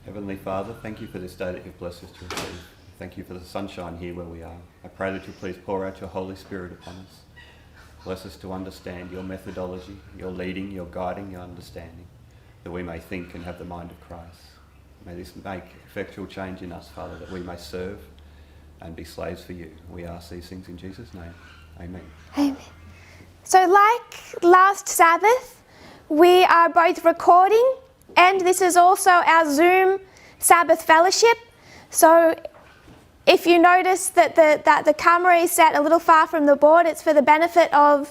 Heavenly Father, thank you for this day that you've blessed us to receive. Thank you for the sunshine here where we are. I pray that you'll please pour out your Holy Spirit upon us. Bless us to understand your methodology, your leading, your guiding, your understanding, that we may think and have the mind of Christ. May this make effectual change in us, Father, that we may serve and be slaves for you. We ask these things in Jesus' name. Amen. Amen. So like last Sabbath, we are both recording, and this is also our Zoom Sabbath fellowship. So if you notice that the camera is set a little far from the board, it's for the benefit of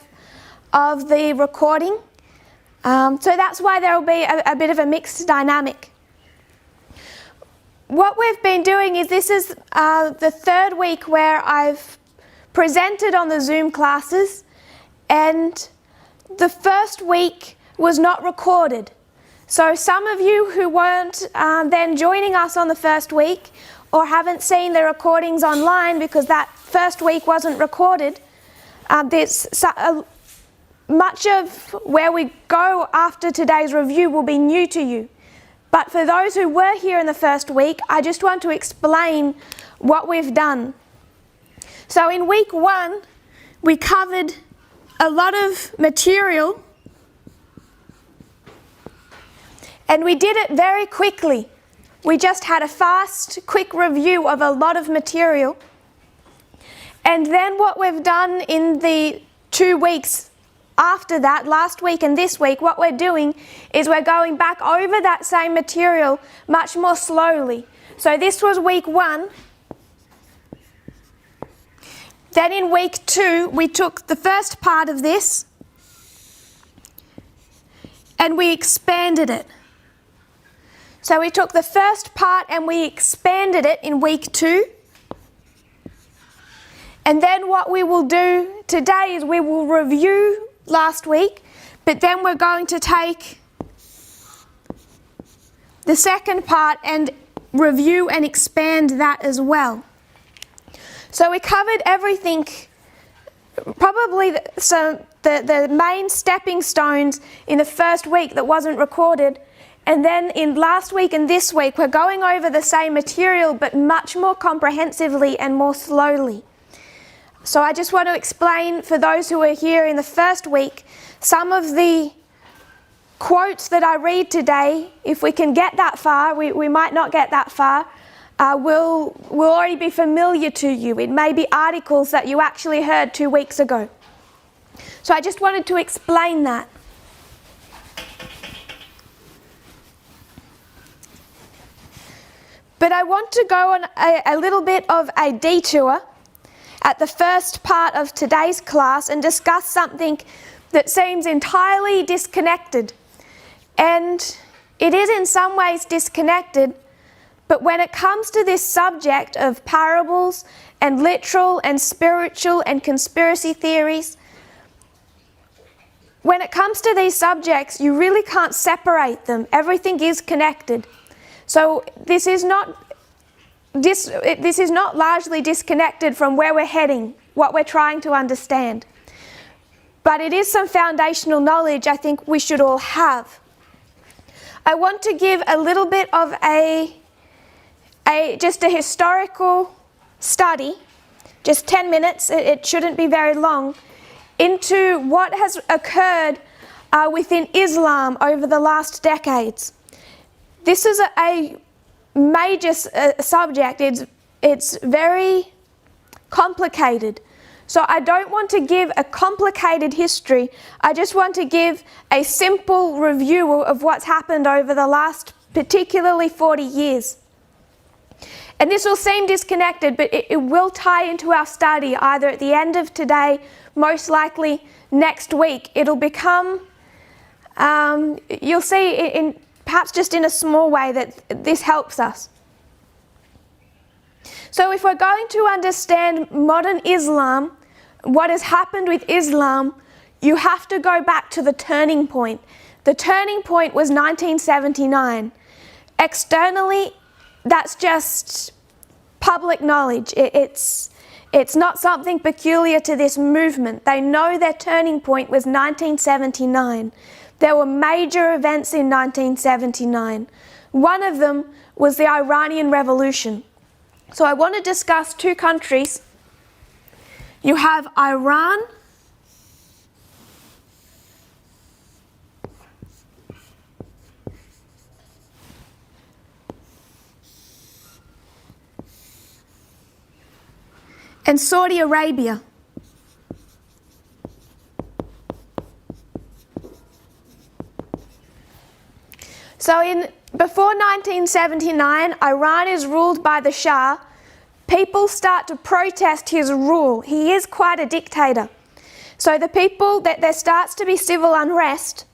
the recording. So that's why there will be a bit of a mixed dynamic. What we've been doing is this is the third week where I've presented on the Zoom classes, and the first week was not recorded. So some of you who weren't then joining us on the first week or haven't seen the recordings online because that first week wasn't recorded, much of where we go after today's review will be new to you. But for those who were here in the first week, I just want to explain what we've done. So in week 1, we covered a lot of material, and we did it very quickly. We just had a fast, quick review of a lot of material. And then what we've done in the 2 weeks after that, last week and this week, what we're doing is we're going back over that same material much more slowly. So this was week 1. Then in week 2, we took the first part of this and we expanded it. So we took the first part and we expanded it in week 2. And then what we will do today is we will review last week, but then we're going to take the second part and review and expand that as well. So we covered everything, probably the main stepping stones in the first week that wasn't recorded. And then in last week and this week, we're going over the same material, but much more comprehensively and more slowly. So I just want to explain for those who were here in the first week, some of the quotes that I read today. If we can get that far, we might not get that far, will already be familiar to you. It may be articles that you actually heard 2 weeks ago. So I just wanted to explain that. But I want to go on a little bit of a detour at the first part of today's class and discuss something that seems entirely disconnected. And it is in some ways disconnected, but when it comes to this subject of parables and literal and spiritual and conspiracy theories, when it comes to these subjects, you really can't separate them. Everything is connected. So this is not largely disconnected from where we're heading, what we're trying to understand. But it is some foundational knowledge I think we should all have. I want to give a little bit of just a historical study, just 10 minutes, it shouldn't be very long, into what has occurred within Islam over the last decades. This is a major subject. It's very complicated. So I don't want to give a complicated history. I just want to give a simple review of what's happened over the last particularly 40 years. And this will seem disconnected, but it will tie into our study either at the end of today, most likely next week. It'll become, you'll see perhaps just in a small way that this helps us. So if we're going to understand modern Islam, what has happened with Islam, you have to go back to the turning point. The turning point was 1979. Externally, that's just public knowledge. It's not something peculiar to this movement. They know their turning point was 1979. There were major events in 1979. One of them was the Iranian Revolution. So I want to discuss two countries. You have Iran and Saudi Arabia. So before 1979, Iran is ruled by the Shah. People start to protest his rule. He is quite a dictator. So there starts to be civil unrest,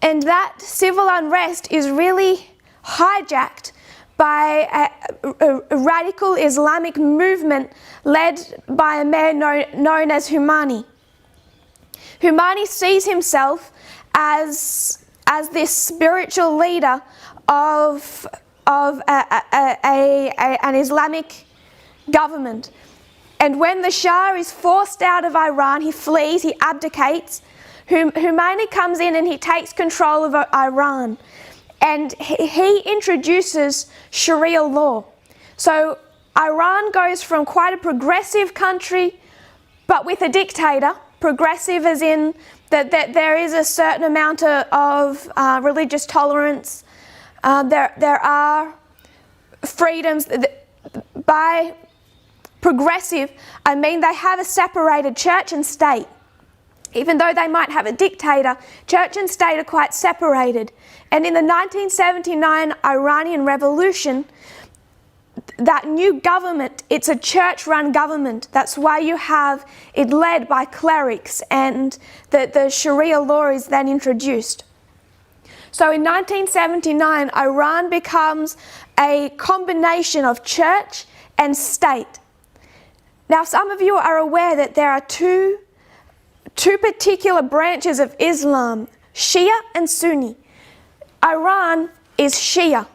and that civil unrest is really hijacked by a radical Islamic movement led by a man known as Khomeini. Khomeini sees himself as this spiritual leader of an Islamic government. And when the Shah is forced out of Iran, he flees, he abdicates. Khomeini comes in and he takes control of Iran. And he introduces Sharia law. So Iran goes from quite a progressive country, but with a dictator. Progressive as in that there is a certain amount of religious tolerance. There are freedoms. By progressive, I mean they have a separated church and state. Even though they might have a dictator, church and state are quite separated. And in the 1979 Iranian Revolution, that new government, it's a church-run government. That's why you have it led by clerics, and the Sharia law is then introduced. So in 1979, Iran becomes a combination of church and state. Now, some of you are aware that there are two particular branches of Islam, Shia and Sunni. Iran is Shia.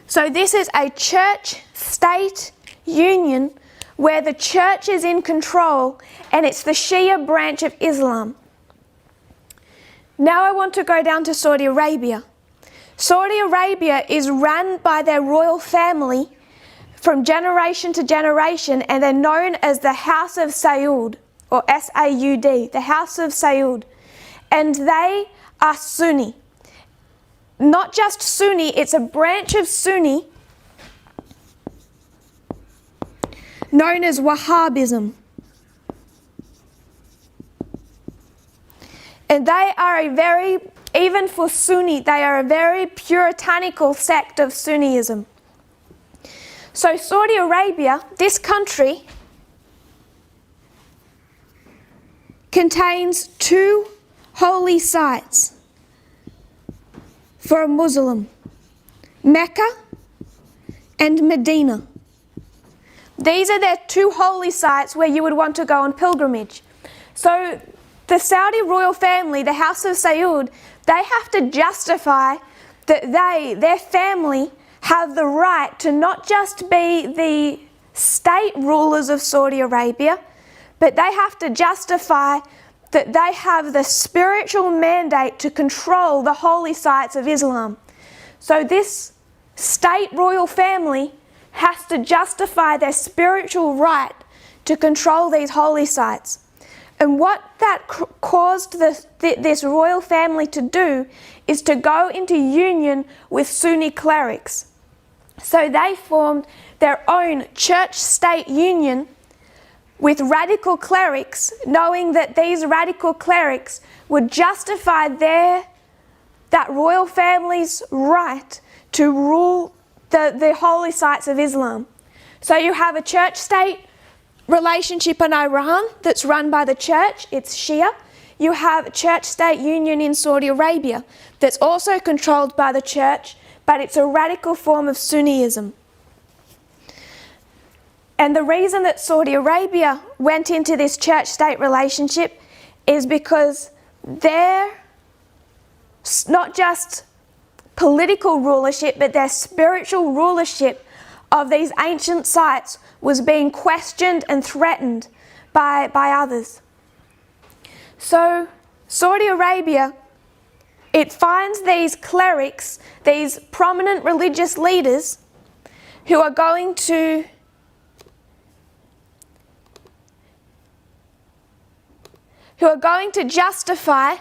So this is a church-state union where the church is in control, and it's the Shia branch of Islam. Now I want to go down to Saudi Arabia. Saudi Arabia is run by their royal family from generation to generation, and they're known as the House of Saud, or S-A-U-D, the House of Saud. And they are Sunni. Not just Sunni, it's a branch of Sunni known as Wahhabism. And they are even for Sunni, they are a very puritanical sect of Sunniism. So Saudi Arabia, this country, contains two holy sites for a Muslim, Mecca and Medina. These are their two holy sites where you would want to go on pilgrimage. So the Saudi royal family, the House of Saud, they have to justify that their family, have the right to not just be the state rulers of Saudi Arabia, but they have to justify that they have the spiritual mandate to control the holy sites of Islam. So this state royal family has to justify their spiritual right to control these holy sites. And what that caused this royal family to do is to go into union with Sunni clerics. So they formed their own church-state union with radical clerics, knowing that these radical clerics would justify that royal family's right to rule the holy sites of Islam. So you have a church-state relationship in Iran that's run by the church, it's Shia. You have a church-state union in Saudi Arabia that's also controlled by the church, but it's a radical form of Sunniism. And the reason that Saudi Arabia went into this church-state relationship is because their, not just political rulership, but their spiritual rulership of these ancient sites was being questioned and threatened by others. So Saudi Arabia it finds these clerics, these prominent religious leaders who are going to justify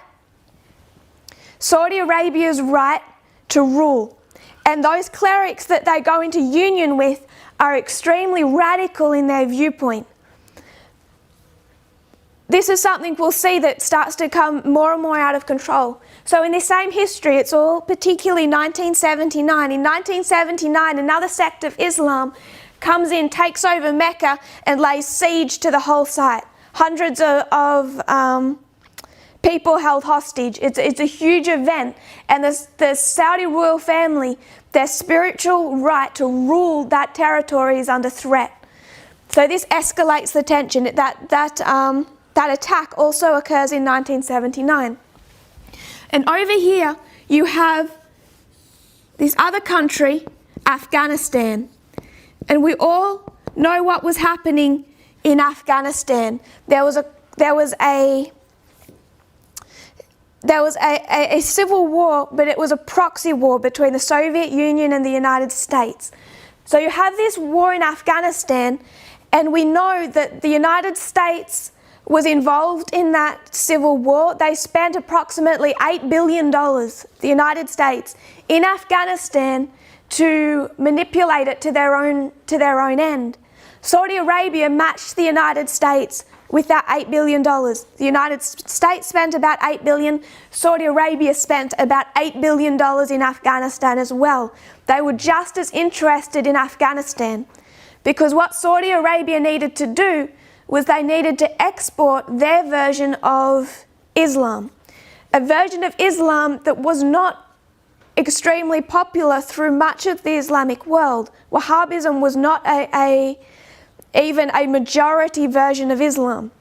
Saudi Arabia's right to rule. And those clerics that they go into union with are extremely radical in their viewpoint. This is something we'll see that starts to come more and more out of control. So in this same history, it's all particularly 1979. In 1979, another sect of Islam comes in, takes over Mecca, and lays siege to the whole site. Hundreds of people held hostage. It's a huge event, and the Saudi royal family, their spiritual right to rule that territory is under threat. So this escalates the tension. That attack also occurs in 1979. And over here you have this other country, Afghanistan. And we all know what was happening in Afghanistan. There was a civil war, but it was a proxy war between the Soviet Union and the United States. So you have this war in Afghanistan, and we know that the United States was involved in that civil war. They spent approximately $8 billion, the United States, in Afghanistan to manipulate it to their own end. Saudi Arabia matched the United States with that $8 billion. The United States spent about $8 billion. Saudi Arabia spent about $8 billion in Afghanistan as well. They were just as interested in Afghanistan, because what Saudi Arabia needed to do was they needed to export their version of Islam, a version of Islam that was not extremely popular through much of the Islamic world. Wahhabism was not even a majority version of Islam.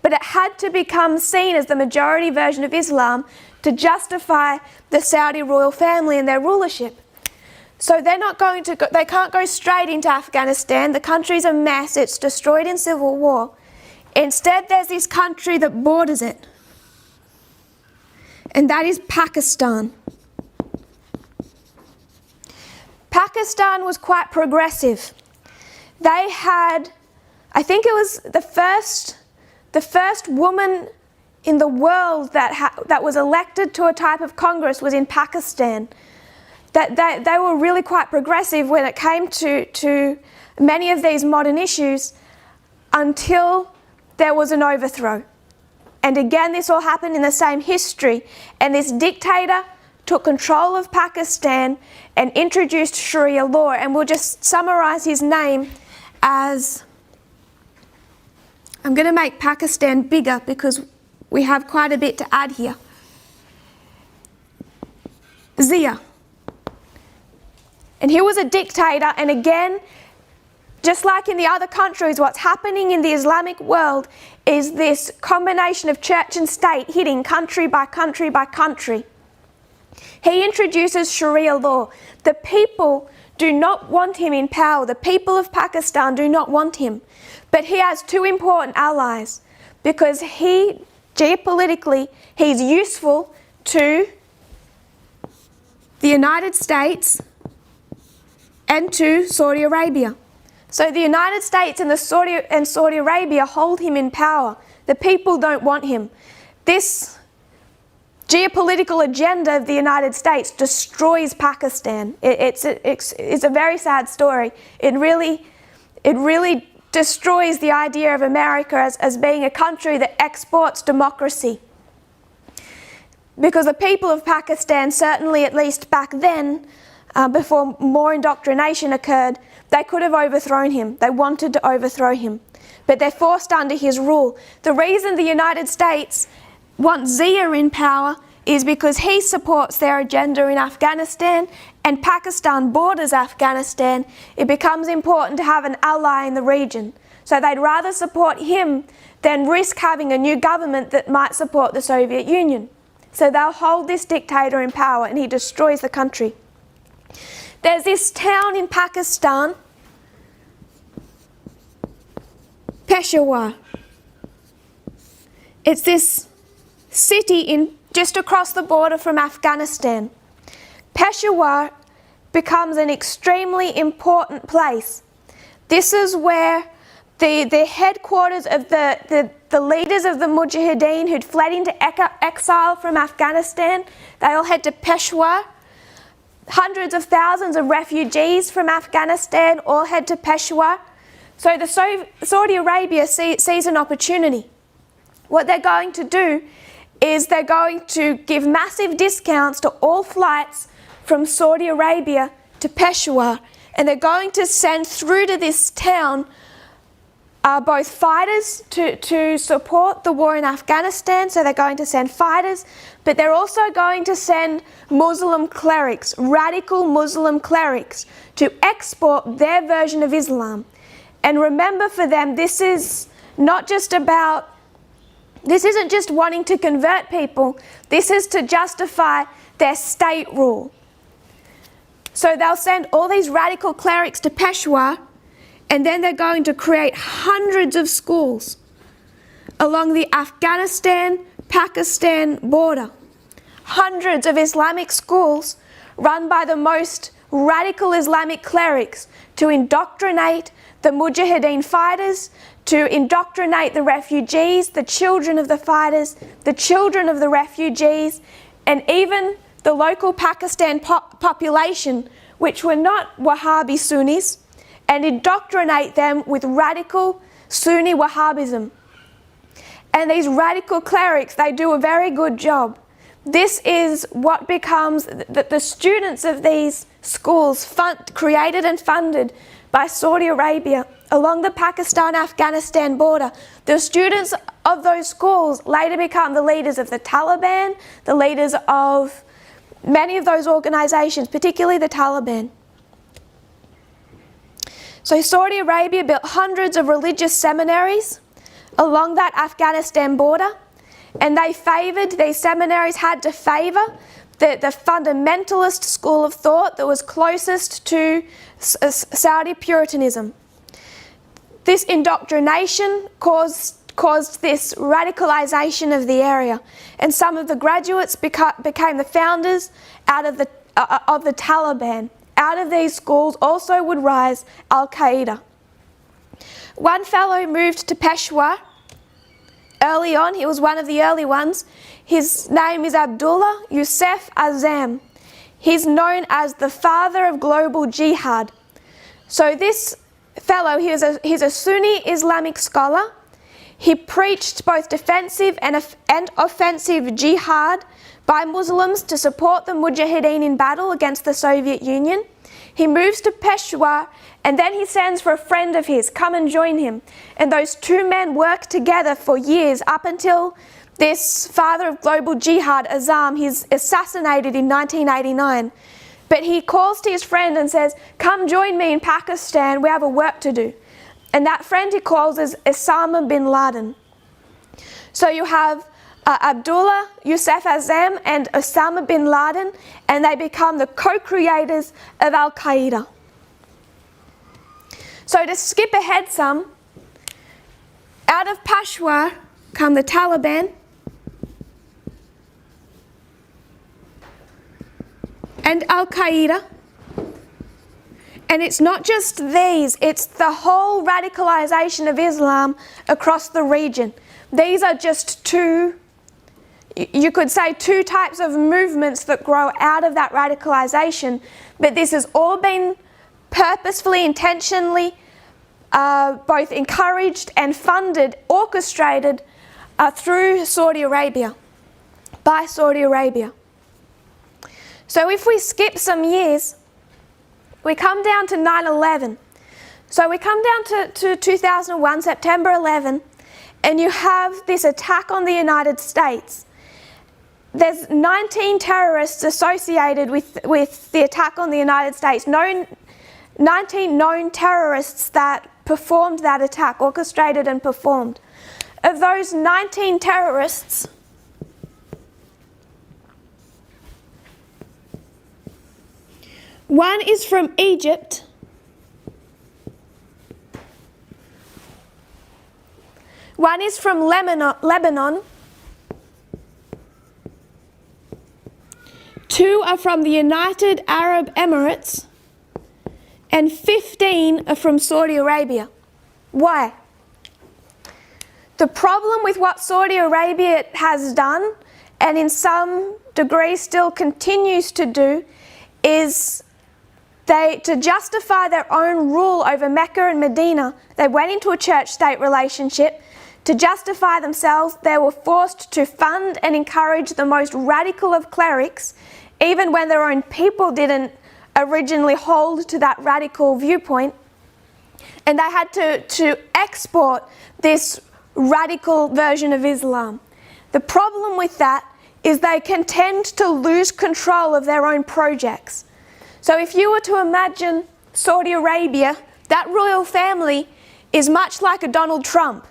But it had to become seen as the majority version of Islam to justify the Saudi royal family and their rulership. So they can't go straight into Afghanistan. The country's a mess. It's destroyed in civil war. Instead, there's this country that borders it, and that is Pakistan. Pakistan was quite progressive. They had, I think it was the first woman in the world that was elected to a type of Congress was in Pakistan. They were really quite progressive when it came to many of these modern issues, until there was an overthrow. And again, this all happened in the same history, and this dictator took control of Pakistan and introduced Sharia law. And we'll just summarize his name as, I'm going to make Pakistan bigger because we have quite a bit to add here. Zia. And he was a dictator, and again, just like in the other countries, what's happening in the Islamic world is this combination of church and state hitting country by country by country. He introduces Sharia law. The people do not want him in power. The people of Pakistan do not want him. But he has two important allies, because geopolitically, he's useful to the United States and to Saudi Arabia. So the United States and Saudi Arabia hold him in power. The people don't want him. This geopolitical agenda of the United States destroys Pakistan. It's a very sad story. It really destroys the idea of America as being a country that exports democracy. Because the people of Pakistan, certainly at least back then, before more indoctrination occurred, they could have overthrown him. They wanted to overthrow him. But they're forced under his rule. The reason the United States wants Zia in power is because he supports their agenda in Afghanistan, and Pakistan borders Afghanistan. It becomes important to have an ally in the region. So they'd rather support him than risk having a new government that might support the Soviet Union. So they'll hold this dictator in power, and he destroys the country. There's this town in Pakistan, Peshawar. It's this city just across the border from Afghanistan. Peshawar becomes an extremely important place. This is where the headquarters of the leaders of the Mujahideen who'd fled into exile from Afghanistan, they all head to Peshawar. Hundreds of thousands of refugees from Afghanistan all head to Peshawar. So Saudi Arabia sees an opportunity. What they're going to do is they're going to give massive discounts to all flights from Saudi Arabia to Peshawar, and they're going to send through to this town both fighters to support the war in Afghanistan, so they're going to send fighters, but they're also going to send Muslim clerics, radical Muslim clerics, to export their version of Islam. And remember, for them, this isn't just wanting to convert people, this is to justify their state rule. So they'll send all these radical clerics to Peshawar, and then they're going to create hundreds of schools along the Afghanistan-Pakistan border. Hundreds of Islamic schools run by the most radical Islamic clerics to indoctrinate the Mujahideen fighters, to indoctrinate the refugees, the children of the fighters, the children of the refugees, and even the local Pakistan population, which were not Wahhabi Sunnis, and indoctrinate them with radical Sunni Wahhabism. And these radical clerics, they do a very good job. This is what becomes the students of these schools, created and funded by Saudi Arabia along the Pakistan-Afghanistan border. The students of those schools later become the leaders of the Taliban, the leaders of many of those organizations, particularly the Taliban. So Saudi Arabia built hundreds of religious seminaries along that Afghanistan border, and these seminaries had to favour the fundamentalist school of thought that was closest to Saudi Puritanism. This indoctrination caused this radicalisation of the area, and some of the graduates became the founders of the Taliban. Out of these schools also would rise Al-Qaeda. One fellow moved to Peshawar early on. He was one of the early ones. His name is Abdullah Yusuf Azam. He's known as the father of global jihad. So this fellow, he's a Sunni Islamic scholar. He preached both defensive and offensive jihad by Muslims to support the Mujahideen in battle against the Soviet Union. He moves to Peshawar, and then he sends for a friend of his, come and join him. And those two men work together for years, up until this father of global jihad, Azam, he's assassinated in 1989. But he calls to his friend and says, come join me in Pakistan, we have a work to do. And that friend he calls is Osama bin Laden. So you have Abdullah Yusuf Azam and Osama bin Laden, and they become the co-creators of Al-Qaeda. So to skip ahead some, out of Peshawar come the Taliban, and Al-Qaeda. And it's not just these, it's the whole radicalisation of Islam across the region. These are just two, you could say, two types of movements that grow out of that radicalisation, but this has all been purposefully, intentionally, both encouraged and funded, orchestrated through Saudi Arabia, by Saudi Arabia. So if we skip some years, we come down to 9/11. So we come down to 2001, September 11, and you have this attack on the United States. There's 19 terrorists associated with the attack on the United States, 19 known terrorists that performed that attack, orchestrated and performed. Of those 19 terrorists, one is from Egypt, one is from Lebanon, 2 are from the United Arab Emirates, and 15 are from Saudi Arabia. Why? The problem with what Saudi Arabia has done, and in some degree still continues to do, is to justify their own rule over Mecca and Medina, they went into a church-state relationship. To justify themselves, they were forced to fund and encourage the most radical of clerics, even when their own people didn't originally hold to that radical viewpoint. And they had to export this radical version of Islam. The problem with that is they can tend to lose control of their own projects. So if you were to imagine Saudi Arabia, that royal family is much like a Donald Trump.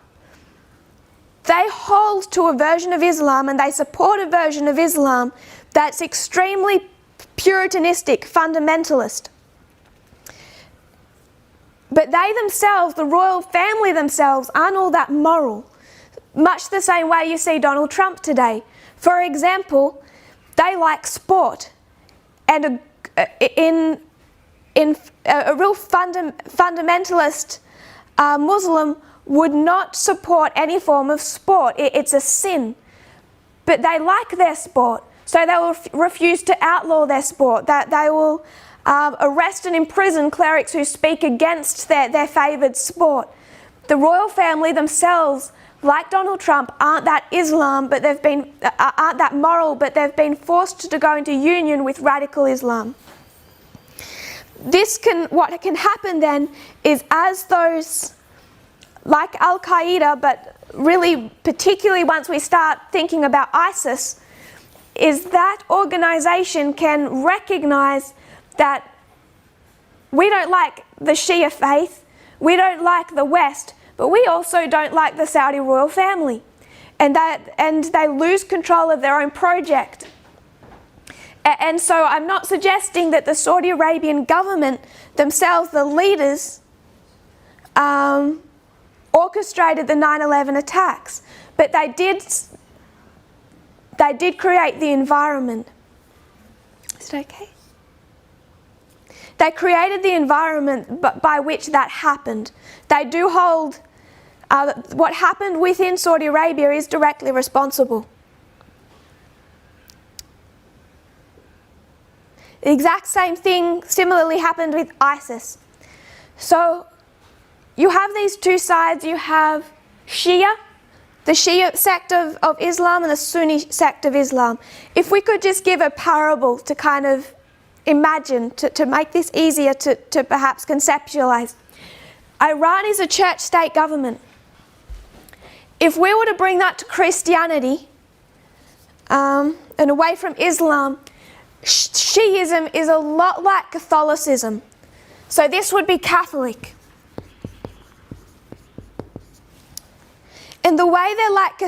They hold to a version of Islam and they support a version of Islam that's extremely puritanistic, fundamentalist. But they themselves, the royal family themselves, aren't all that moral. Much the same way you see Donald Trump today. For example, they like sport. And a real fundamentalist Muslim would not support any form of sport. It's a sin. But they like their sport, so they will refuse to outlaw their sport. That they will arrest and imprison clerics who speak against their favoured sport. The royal family themselves, like Donald Trump, aren't that Islam, but aren't that moral, but they've been forced to go into union with radical Islam. What can happen then is, as those, like Al-Qaeda, but really particularly once we start thinking about ISIS, is that organisation can recognise that we don't like the Shia faith, we don't like the West, but we also don't like the Saudi royal family. And they lose control of their own project. And so I'm not suggesting that the Saudi Arabian government themselves, the leaders, orchestrated the 9/11 attacks, but they did create the environment. Is it okay? They created the environment by which that happened. They do hold what happened within Saudi Arabia is directly responsible. The exact same thing similarly happened with ISIS. So you have these two sides. You have Shia, the Shia sect of Islam, and the Sunni sect of Islam. If we could just give a parable to kind of imagine, to make this easier to perhaps conceptualize. Iran is a church-state government. If we were to bring that to Christianity and away from Islam, Shiism is a lot like Catholicism. So this would be Catholic. And the way they're like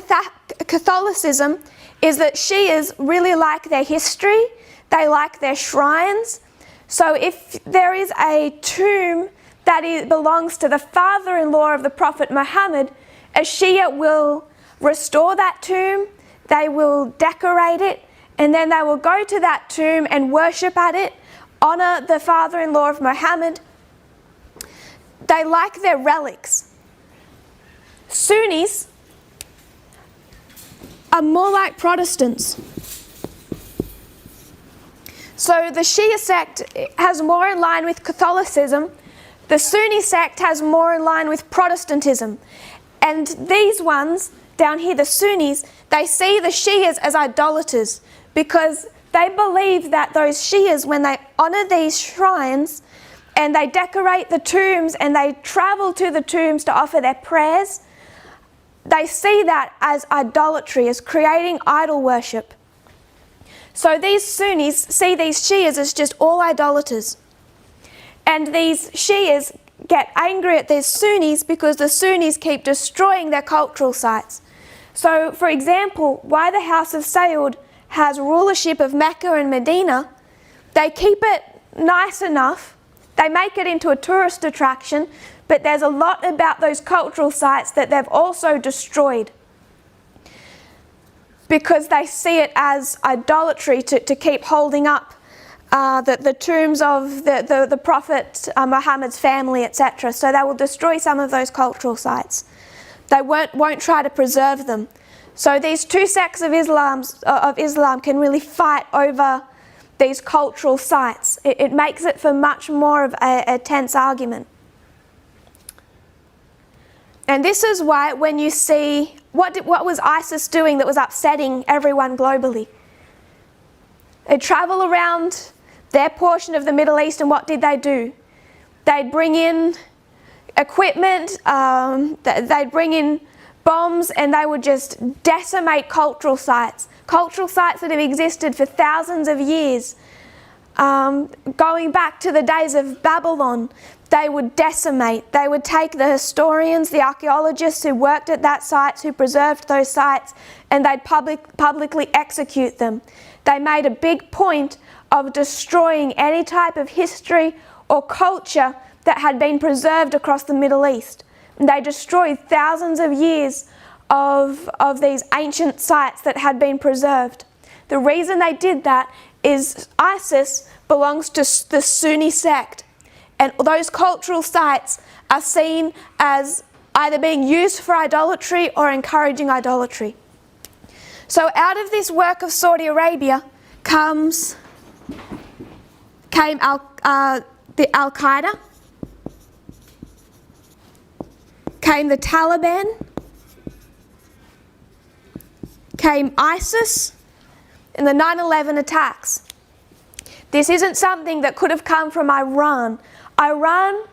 Catholicism is that Shias really like their history, they like their shrines. So if there is a tomb that belongs to the father-in-law of the Prophet Muhammad, a Shia will restore that tomb, they will decorate it, and then they will go to that tomb and worship at it, honour the father-in-law of Muhammad. They like their relics. Sunnis are more like Protestants. So the Shia sect has more in line with Catholicism. The Sunni sect has more in line with Protestantism. And these ones, down here, the Sunnis, they see the Shias as idolaters because they believe that those Shias, when they honour these shrines and they decorate the tombs and they travel to the tombs to offer their prayers, they see that as idolatry, as creating idol worship. So these Sunnis see these Shias as just all idolaters. And these Shias get angry at these Sunnis because the Sunnis keep destroying their cultural sites. So, for example, why the House of Saud has rulership of Mecca and Medina, they keep it nice enough, they make it into a tourist attraction, but there's a lot about those cultural sites that they've also destroyed. because they see it as idolatry to keep holding up the tombs of the Prophet Muhammad's family, etc. So they will destroy some of those cultural sites. They won't try to preserve them. So these two sects of Islam can really fight over these cultural sites. It makes it for much more of a tense argument. And this is why when you see, what was ISIS doing that was upsetting everyone globally? They travel around their portion of the Middle East, and what did they do? They'd bring in equipment, they'd bring in bombs, and they would just decimate cultural sites that have existed for thousands of years. Going back to the days of Babylon, they would decimate. They would take the historians, the archaeologists who worked at that site, who preserved those sites, and they'd publicly execute them. They made a big point of destroying any type of history or culture that had been preserved across the Middle East. And they destroyed thousands of years of these ancient sites that had been preserved. The reason they did that is ISIS belongs to the Sunni sect, and those cultural sites are seen as either being used for idolatry or encouraging idolatry. So out of this work of Saudi Arabia came the Al-Qaeda, came the Taliban, came ISIS, and the 9/11 attacks. This isn't something that could have come from Iran. Iran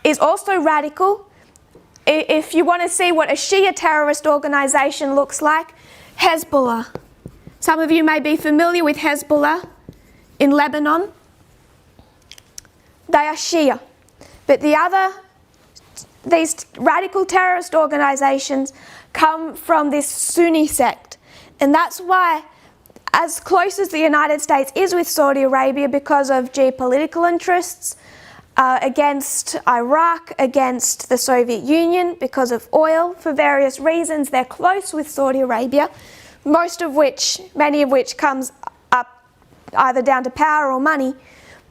is also radical. If you want to see what a Shia terrorist organization looks like, Hezbollah. Some of you may be familiar with Hezbollah in Lebanon. They are Shia. But these radical terrorist organizations come from this Sunni sect. And that's why, as close as the United States is with Saudi Arabia because of geopolitical interests, against Iraq, against the Soviet Union, because of oil, for various reasons, they're close with Saudi Arabia, many of which comes up either down to power or money.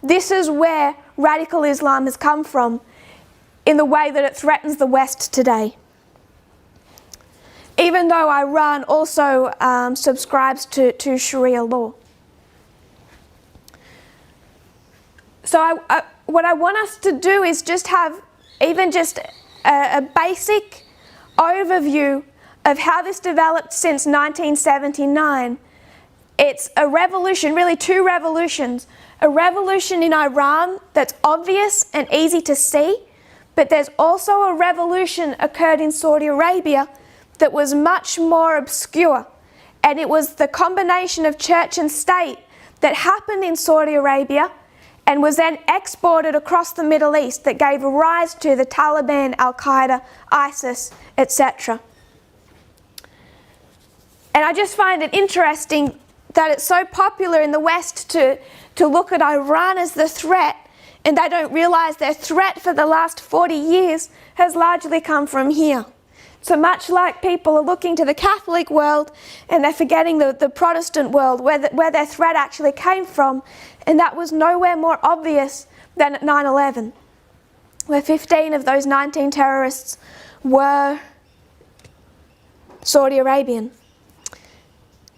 This is where radical Islam has come from in the way that it threatens the West today. Even though Iran also subscribes to Sharia law. So what I want us to do is just have even just a basic overview of how this developed since 1979. It's a revolution, really two revolutions. A revolution in Iran that's obvious and easy to see, but there's also a revolution occurred in Saudi Arabia that was much more obscure. And it was the combination of church and state that happened in Saudi Arabia and was then exported across the Middle East that gave rise to the Taliban, Al-Qaeda, ISIS, etc. And I just find it interesting that it's so popular in the West to look at Iran as the threat, and they don't realize their threat for the last 40 years has largely come from here. So much like people are looking to the Catholic world and they're forgetting the Protestant world where their threat actually came from, and that was nowhere more obvious than at 9/11, where 15 of those 19 terrorists were Saudi Arabian.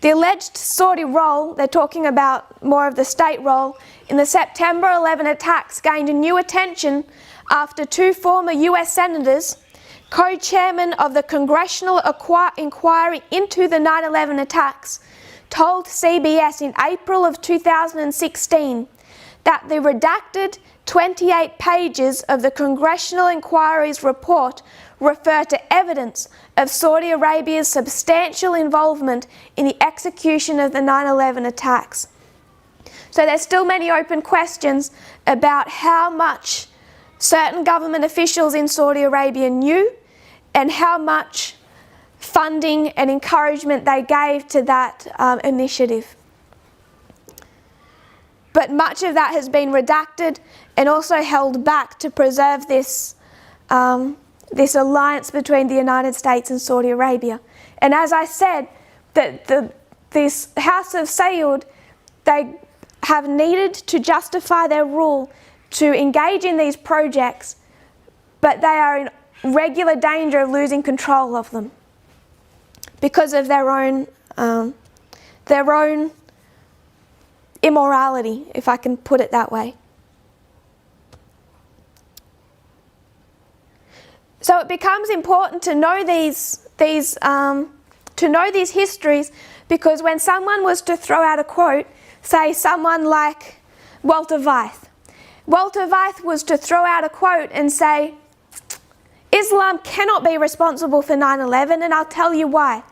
The alleged Saudi role, they're talking about more of the state role, in the September 11 attacks gained a new attention after two former US senators, co-chairman of the Congressional Inquiry into the 9/11 attacks, told CBS in April of 2016 that the redacted 28 pages of the Congressional Inquiry's report refer to evidence of Saudi Arabia's substantial involvement in the execution of the 9/11 attacks. So there's still many open questions about how much certain government officials in Saudi Arabia knew and how much funding and encouragement they gave to that initiative. But much of that has been redacted and also held back to preserve this alliance between the United States and Saudi Arabia. And as I said, the this House of Saud, they have needed to justify their rule to engage in these projects, but they are in regular danger of losing control of them because of their own immorality, if I can put it that way. So it becomes important to know these histories, because when someone was to throw out a quote, say someone like Walter Weiss was to throw out a quote and say, Islam cannot be responsible for 9/11, and I'll tell you why.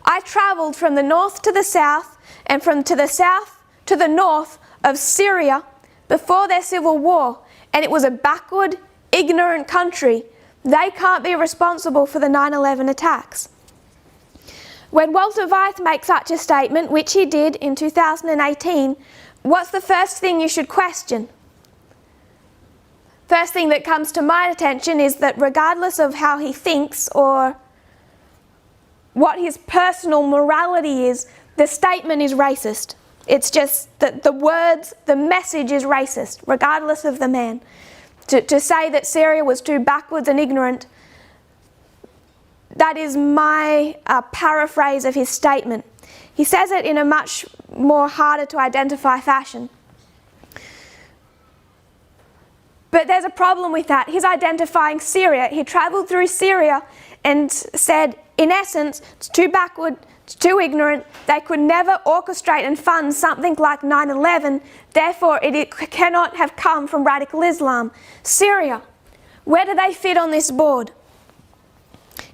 I travelled from the north to the south, and from to the south to the north of Syria before their civil war, and it was a backward, ignorant country. They can't be responsible for the 9/11 attacks. When Walter Weiss makes such a statement, which he did in 2018, what's the first thing you should question? First thing that comes to my attention is that regardless of how he thinks or what his personal morality is, the statement is racist. It's just that the words, the message is racist, regardless of the man. To say that Syria was too backwards and ignorant, that is my paraphrase of his statement. He says it in a much more harder to identify fashion. But there's a problem with that. He's identifying Syria. He travelled through Syria and said, in essence, it's too backward, it's too ignorant. They could never orchestrate and fund something like 9/11. Therefore, it cannot have come from radical Islam. Syria, where do they fit on this board?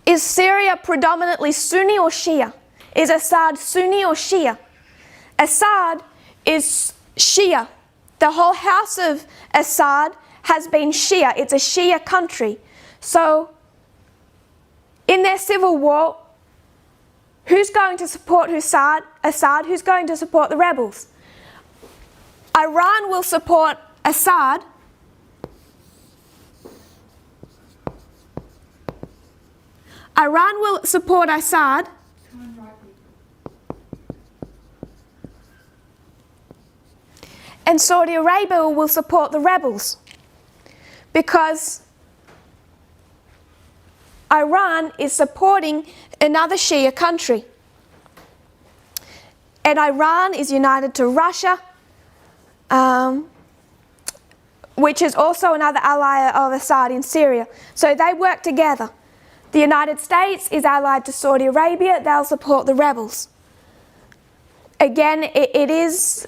Is Syria predominantly Sunni or Shia? Is Assad Sunni or Shia? Assad is Shia. The whole house of Assad has been Shia. It's a Shia country. So, in their civil war, who's going to support Assad? Who's going to support the rebels? Iran will support Assad. Iran will support Assad. And Saudi Arabia will support the rebels, because Iran is supporting another Shia country. And Iran is united to Russia, which is also another ally of Assad in Syria. So they work together. The United States is allied to Saudi Arabia. They'll support the rebels. Again, it's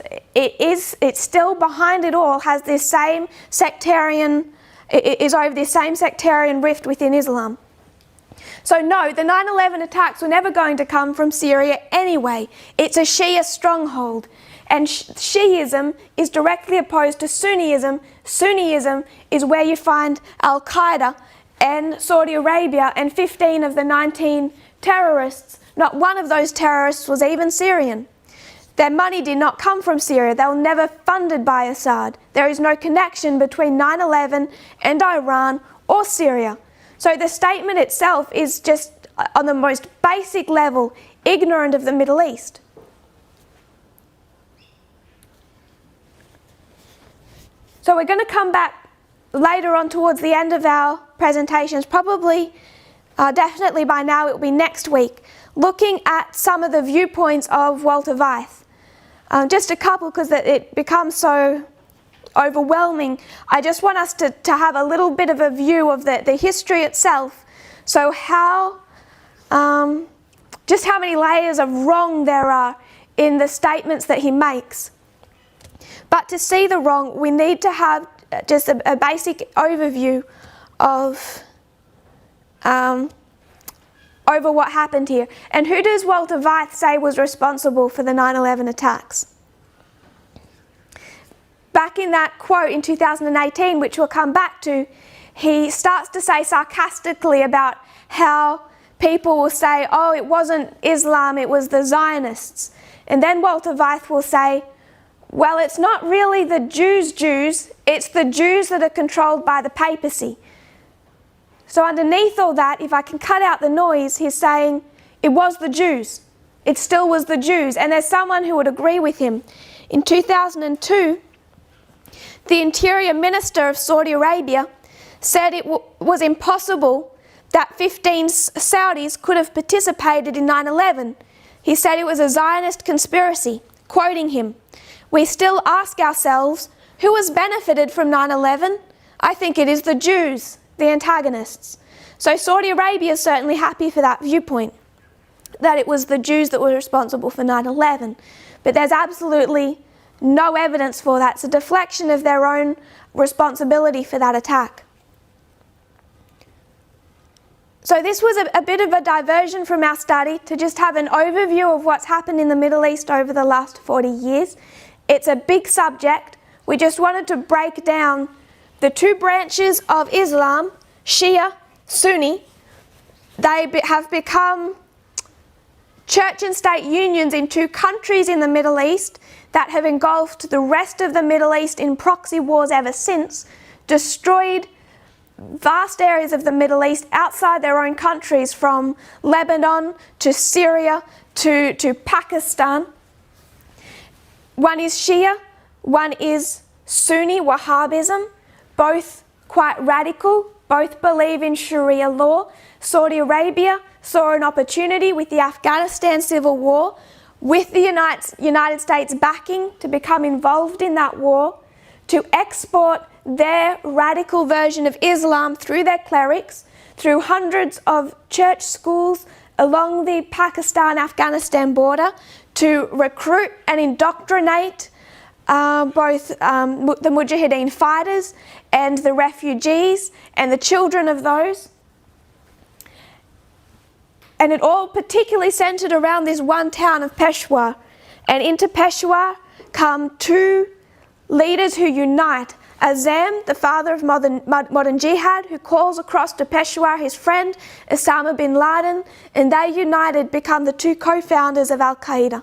still behind it all, has this same sectarian, is over this same sectarian rift within Islam. So no, the 9/11 attacks were never going to come from Syria anyway. It's a Shia stronghold. And Shiism is directly opposed to Sunniism. Sunniism is where you find Al-Qaeda and Saudi Arabia, and 15 of the 19 terrorists, not one of those terrorists was even Syrian. Their money did not come from Syria. They were never funded by Assad. There is no connection between 9/11 and Iran or Syria. So the statement itself is just, on the most basic level, ignorant of the Middle East. So we're going to come back later on towards the end of our presentations, probably, definitely by now it will be next week, looking at some of the viewpoints of Walter Weiss. Just a couple, because it becomes so overwhelming. I just want us to have a little bit of a view of the history itself. So just how many layers of wrong there are in the statements that he makes. But to see the wrong, we need to have just a basic overview of over what happened here. And who does Walter Weiss say was responsible for the 9/11 attacks? Back in that quote in 2018, which we'll come back to, he starts to say sarcastically about how people will say, oh, it wasn't Islam, it was the Zionists. And then Walter Weiss will say, well, it's not really the Jews, it's the Jews that are controlled by the papacy. So underneath all that, if I can cut out the noise, he's saying it was the Jews. it still was the Jews. And there's someone who would agree with him. In 2002, the Interior Minister of Saudi Arabia said it was impossible that 15 Saudis could have participated in 9/11. He said it was a Zionist conspiracy. Quoting him, "We still ask ourselves, who has benefited from 9/11? I think it is the Jews, the antagonists." So Saudi Arabia is certainly happy for that viewpoint, that it was the Jews that were responsible for 9/11. But there's absolutely no evidence for that. It's a deflection of their own responsibility for that attack. So this was a bit of a diversion from our study to just have an overview of what's happened in the Middle East over the last 40 years. It's a big subject. We just wanted to break down the two branches of Islam, Shia, Sunni. They have become church and state unions in two countries in the Middle East that have engulfed the rest of the Middle East in proxy wars ever since, destroyed vast areas of the Middle East outside their own countries, from Lebanon to Syria to Pakistan. One is Shia, one is Sunni Wahhabism, both quite radical, both believe in Sharia law. Saudi Arabia saw an opportunity with the Afghanistan civil war, with the United States backing, to become involved in that war, to export their radical version of Islam through their clerics, through hundreds of church schools along the Pakistan-Afghanistan border, to recruit and indoctrinate both the Mujahideen fighters and the refugees and the children of those. And it all particularly centered around this one town of Peshawar. And into Peshawar come two leaders who unite. Azam, the father of modern jihad, who calls across to Peshawar his friend Osama bin Laden, and they united become the two co-founders of Al-Qaeda.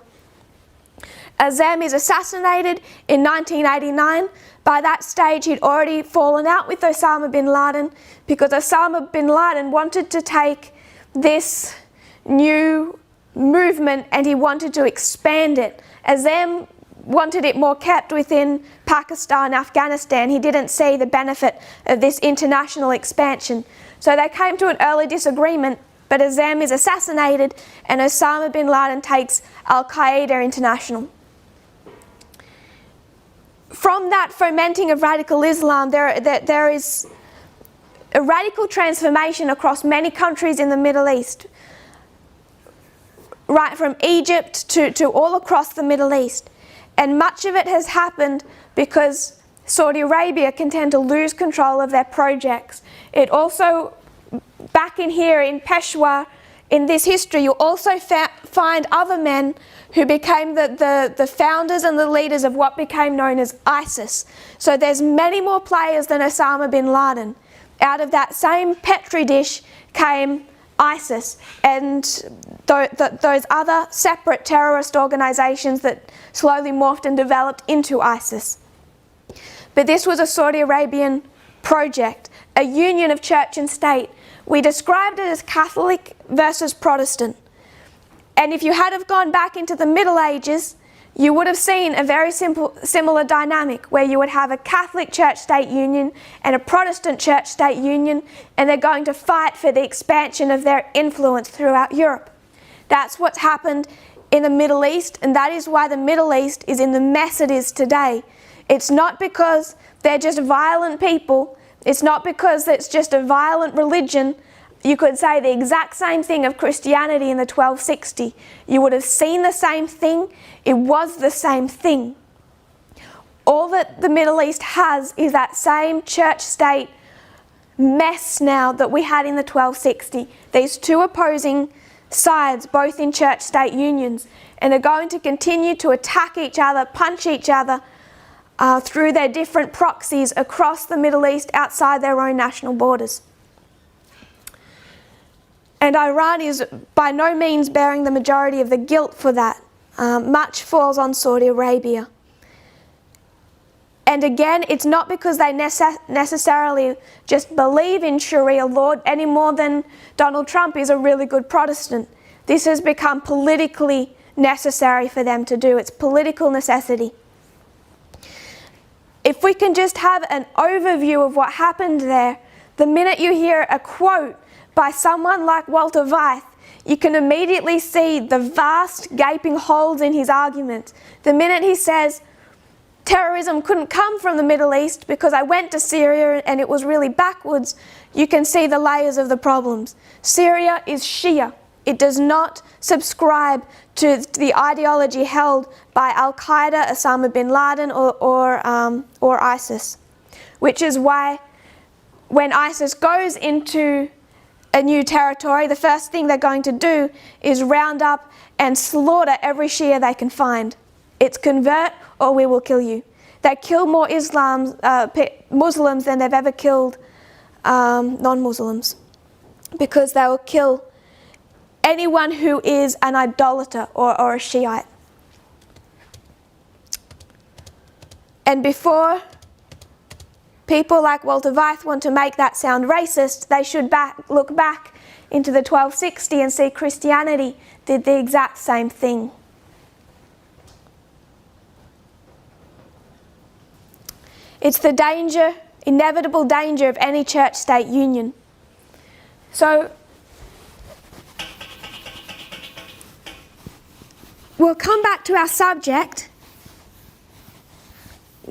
Azam is assassinated in 1989. By that stage, he'd already fallen out with Osama bin Laden, because Osama bin Laden wanted to take this new movement and he wanted to expand it. Azam wanted it more kept within Pakistan, Afghanistan. He didn't see the benefit of this international expansion. So they came to an early disagreement, but Azam is assassinated and Osama bin Laden takes Al-Qaeda international. From that fomenting of radical Islam, there is a radical transformation across many countries in the Middle East, right from Egypt to all across the Middle East. And much of it has happened because Saudi Arabia can tend to lose control of their projects. It also, back in here in Peshawar, in this history, you'll also find other men who became the founders and the leaders of what became known as ISIS. So there's many more players than Osama bin Laden. Out of that same petri dish came ISIS and those other separate terrorist organizations that slowly morphed and developed into ISIS. But this was a Saudi Arabian project, a union of church and state. We described it as Catholic versus Protestant. And if you had have gone back into the Middle Ages, you would have seen a very similar dynamic where you would have a Catholic church-state union and a Protestant church-state union, and they're going to fight for the expansion of their influence throughout Europe. That's what's happened in the Middle East, and that is why the Middle East is in the mess it is today. It's not because they're just violent people. It's not because it's just a violent religion. You could say the exact same thing of Christianity in the 1260. You would have seen the same thing. It was the same thing. All that the Middle East has is that same church-state mess now that we had in the 1260. These two opposing sides, both in church-state unions, and they're going to continue to attack each other, punch each other through their different proxies across the Middle East outside their own national borders. And Iran is by no means bearing the majority of the guilt for that. Much falls on Saudi Arabia. And again, it's not because they necessarily just believe in Sharia law any more than Donald Trump is a really good Protestant. This has become politically necessary for them to do. It's political necessity. If we can just have an overview of what happened there, the minute you hear a quote by someone like Walter Weiss, you can immediately see the vast gaping holes in his argument. The minute he says, terrorism couldn't come from the Middle East because I went to Syria and it was really backwards, you can see the layers of the problems. Syria is Shia. It does not subscribe to the ideology held by Al-Qaeda, Osama bin Laden or ISIS. Which is why when ISIS goes into a new territory, the first thing they're going to do is round up and slaughter every Shia they can find. It's convert or we will kill you. They kill more Muslims than they've ever killed non-Muslims, because they will kill anyone who is an idolater or a Shiite. And before people like Walter Weiss want to make that sound racist, they should look back into the 1260 and see Christianity did the exact same thing. It's the danger, inevitable danger of any church-state union. So, we'll come back to our subject.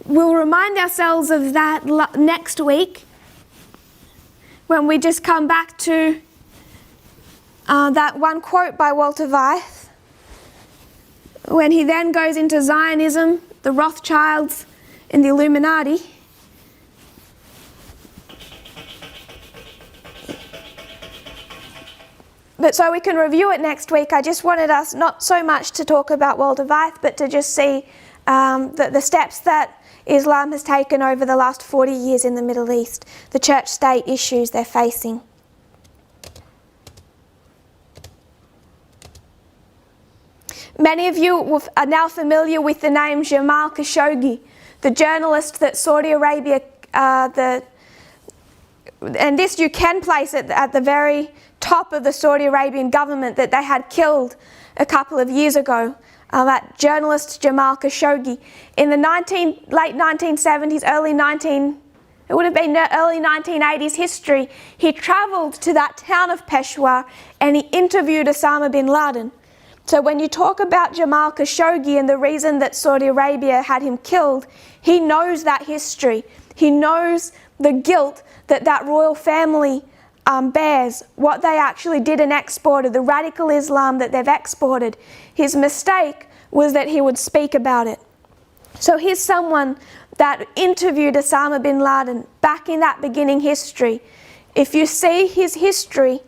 We'll remind ourselves of that next week when we just come back to that one quote by Walter Weiss, when he then goes into Zionism, the Rothschilds, and the Illuminati. But so we can review it next week. I just wanted us not so much to talk about Walter Weiss, but to just see the steps that Islam has taken over the last 40 years in the Middle East, the church-state issues they're facing. Many of you are now familiar with the name Jamal Khashoggi, the journalist that Saudi Arabia, and this you can place it at the very top of the Saudi Arabian government, that they had killed a couple of years ago. That journalist Jamal Khashoggi, in the late 1970s, early 1980s history, he travelled to that town of Peshawar and he interviewed Osama bin Laden. So when you talk about Jamal Khashoggi and the reason that Saudi Arabia had him killed, he knows that history. He knows the guilt that royal family bears, what they actually did and exported, the radical Islam that they've exported. His mistake was that he would speak about it. So here's someone that interviewed Osama bin Laden back in that beginning history. If you see his history,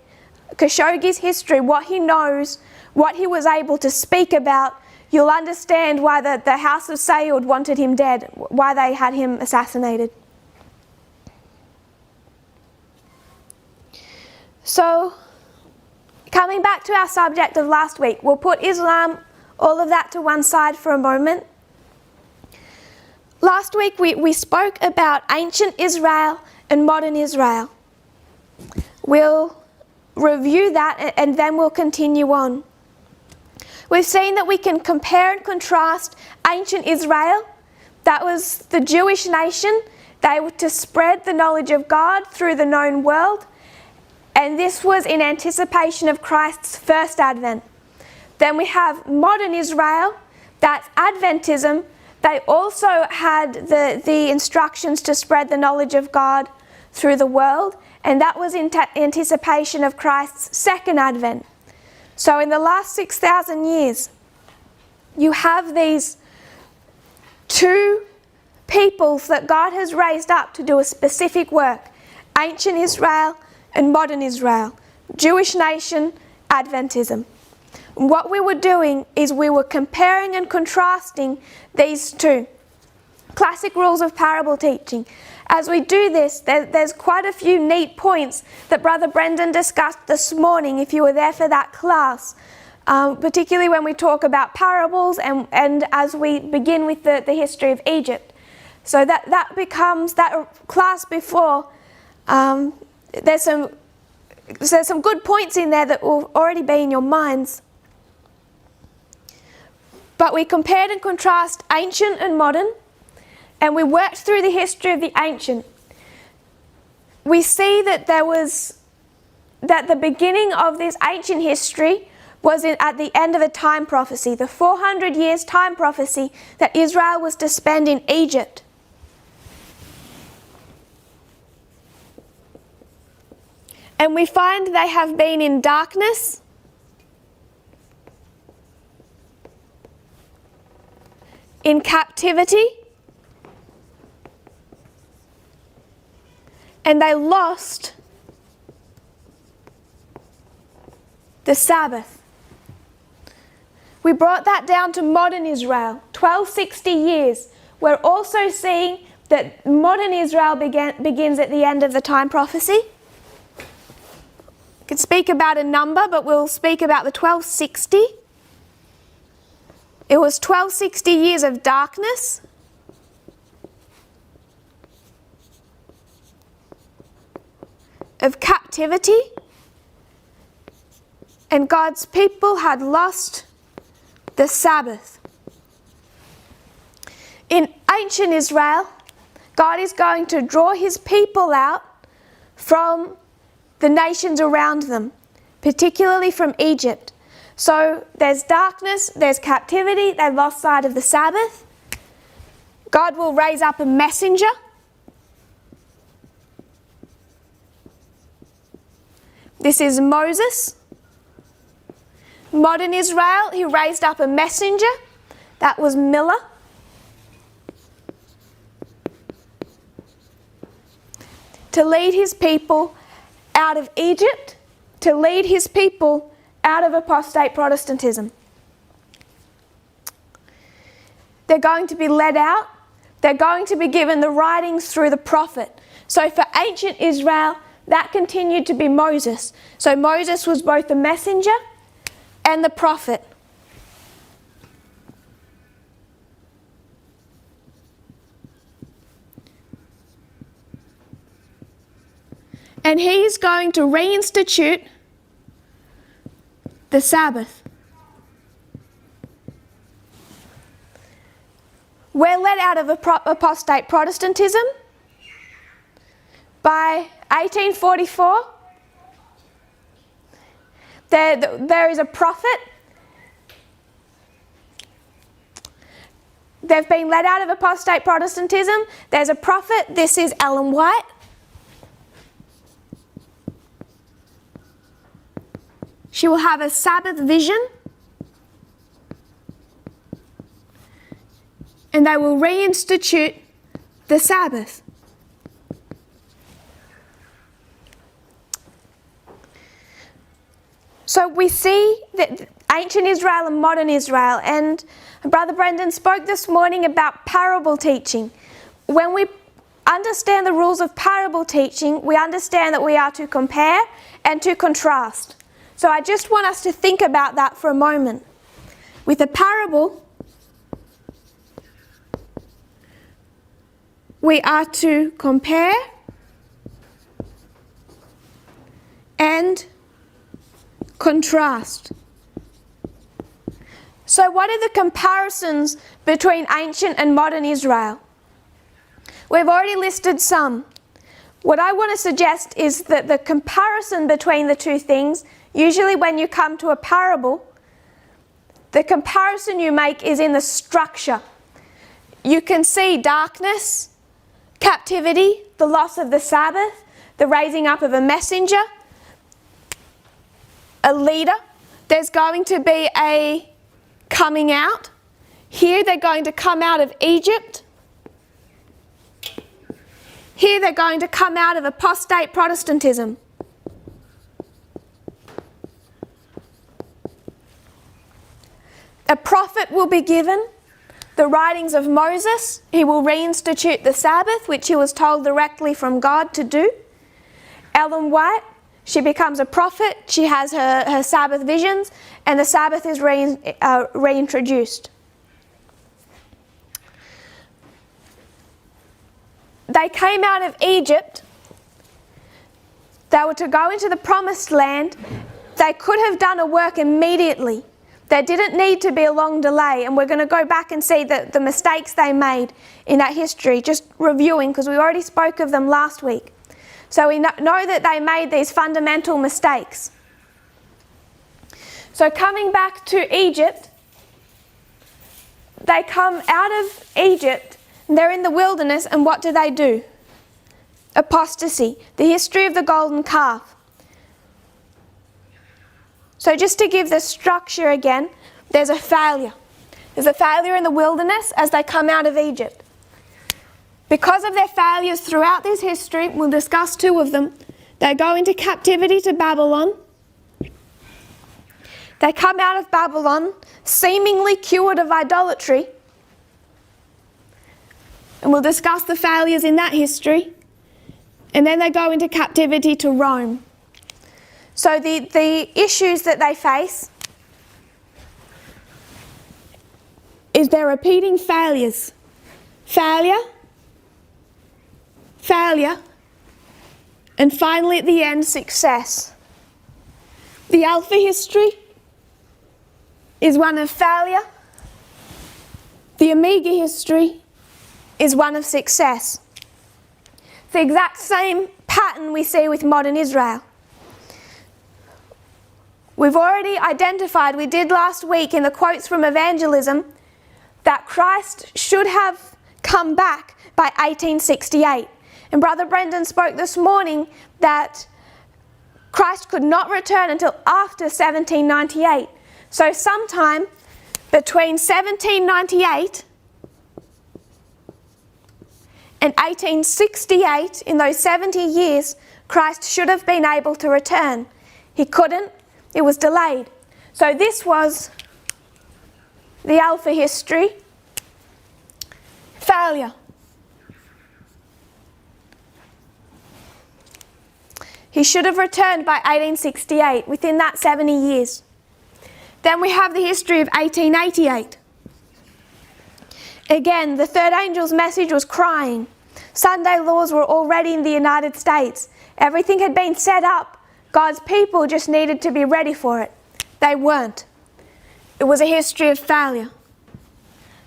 Khashoggi's history, what he knows, what he was able to speak about, you'll understand why the House of Saud wanted him dead, why they had him assassinated. So, coming back to our subject of last week, we'll put Islam, all of that to one side for a moment. Last week we spoke about ancient Israel and modern Israel. We'll review that and then we'll continue on. We've seen that we can compare and contrast ancient Israel, that was the Jewish nation. They were to spread the knowledge of God through the known world, and this was in anticipation of Christ's first advent. Then we have modern Israel, that's Adventism. They also had the instructions to spread the knowledge of God through the world, and that was in anticipation of Christ's second advent. So in the last 6,000 years, you have these two peoples that God has raised up to do a specific work. Ancient Israel and modern Israel. Jewish nation, Adventism. What we were doing is we were comparing and contrasting these two. Classic rules of parable teaching. As we do this, there's quite a few neat points that Brother Brendan discussed this morning, if you were there for that class, particularly when we talk about parables and as we begin with the history of Egypt. So that becomes, that class before, there's some So there's some good points in there that will already be in your minds. But we compared and contrast ancient and modern, and we worked through the history of the ancient. We see that the beginning of this ancient history was at the end of a time prophecy, the 400 years time prophecy that Israel was to spend in Egypt. And we find they have been in darkness, in captivity, and they lost the Sabbath. We brought that down to modern Israel, 1260 years. We're also seeing that modern Israel begins at the end of the time prophecy. We could speak about a number, but we'll speak about the 1260. It was 1260 years of darkness, of captivity, and God's people had lost the Sabbath. In ancient Israel, God is going to draw his people out from the nations around them, particularly from Egypt. So there's darkness, there's captivity, they lost sight of the Sabbath. God will raise up a messenger. This is Moses. Modern Israel, he raised up a messenger. That was Miller. To lead his people out of Egypt, to lead his people out of apostate Protestantism. They're going to be led out. They're going to be given the writings through the prophet. So for ancient Israel, that continued to be Moses. So Moses was both the messenger and the prophet. And he is going to reinstitute the Sabbath. We're led out of apostate Protestantism by 1844. There is a prophet. They've been led out of apostate Protestantism. There's a prophet. This is Ellen White. She will have a Sabbath vision, and they will reinstitute the Sabbath. So we see that ancient Israel and modern Israel, and Brother Brendan spoke this morning about parable teaching. When we understand the rules of parable teaching, we understand that we are to compare and to contrast. So I just want us to think about that for a moment. With a parable, we are to compare and contrast. So what are the comparisons between ancient and modern Israel? We've already listed some. What I want to suggest is that the comparison between the two things, usually when you come to a parable, the comparison you make is in the structure. You can see darkness, captivity, the loss of the Sabbath, the raising up of a messenger, a leader. There's going to be a coming out. Here they're going to come out of Egypt. Here they're going to come out of apostate Protestantism. A prophet will be given the writings of Moses. He will reinstitute the Sabbath, which he was told directly from God to do. Ellen White, she becomes a prophet. She has her Sabbath visions, and the Sabbath is reintroduced. They came out of Egypt They were to go into the promised land. They could have done a work immediately. There didn't need to be a long delay, and we're going to go back and see the mistakes they made in that history, just reviewing, because we already spoke of them last week. So we know that they made these fundamental mistakes. So coming back to Egypt, they come out of Egypt, and they're in the wilderness, and what do? Apostasy, the history of the golden calf. So just to give the structure again, there's a failure. There's a failure in the wilderness as they come out of Egypt. Because of their failures throughout this history, we'll discuss two of them. They go into captivity to Babylon. They come out of Babylon seemingly cured of idolatry. And we'll discuss the failures in that history. And then they go into captivity to Rome. So the issues that they face is their repeating failures. Failure, and finally at the end, success. The Alpha history is one of failure. The Omega history is one of success. It's the exact same pattern we see with modern Israel. We've already identified, we did last week in the quotes from evangelism, that Christ should have come back by 1868. And Brother Brendan spoke this morning that Christ could not return until after 1798. So sometime between 1798 and 1868, in those 70 years, Christ should have been able to return. He couldn't. It was delayed. So this was the Alpha history. Failure. He should have returned by 1868, within that 70 years. Then we have the history of 1888. Again, the third angel's message was crying. Sunday laws were already in the United States. Everything had been set up. God's people just needed to be ready for it. They weren't. It was a history of failure.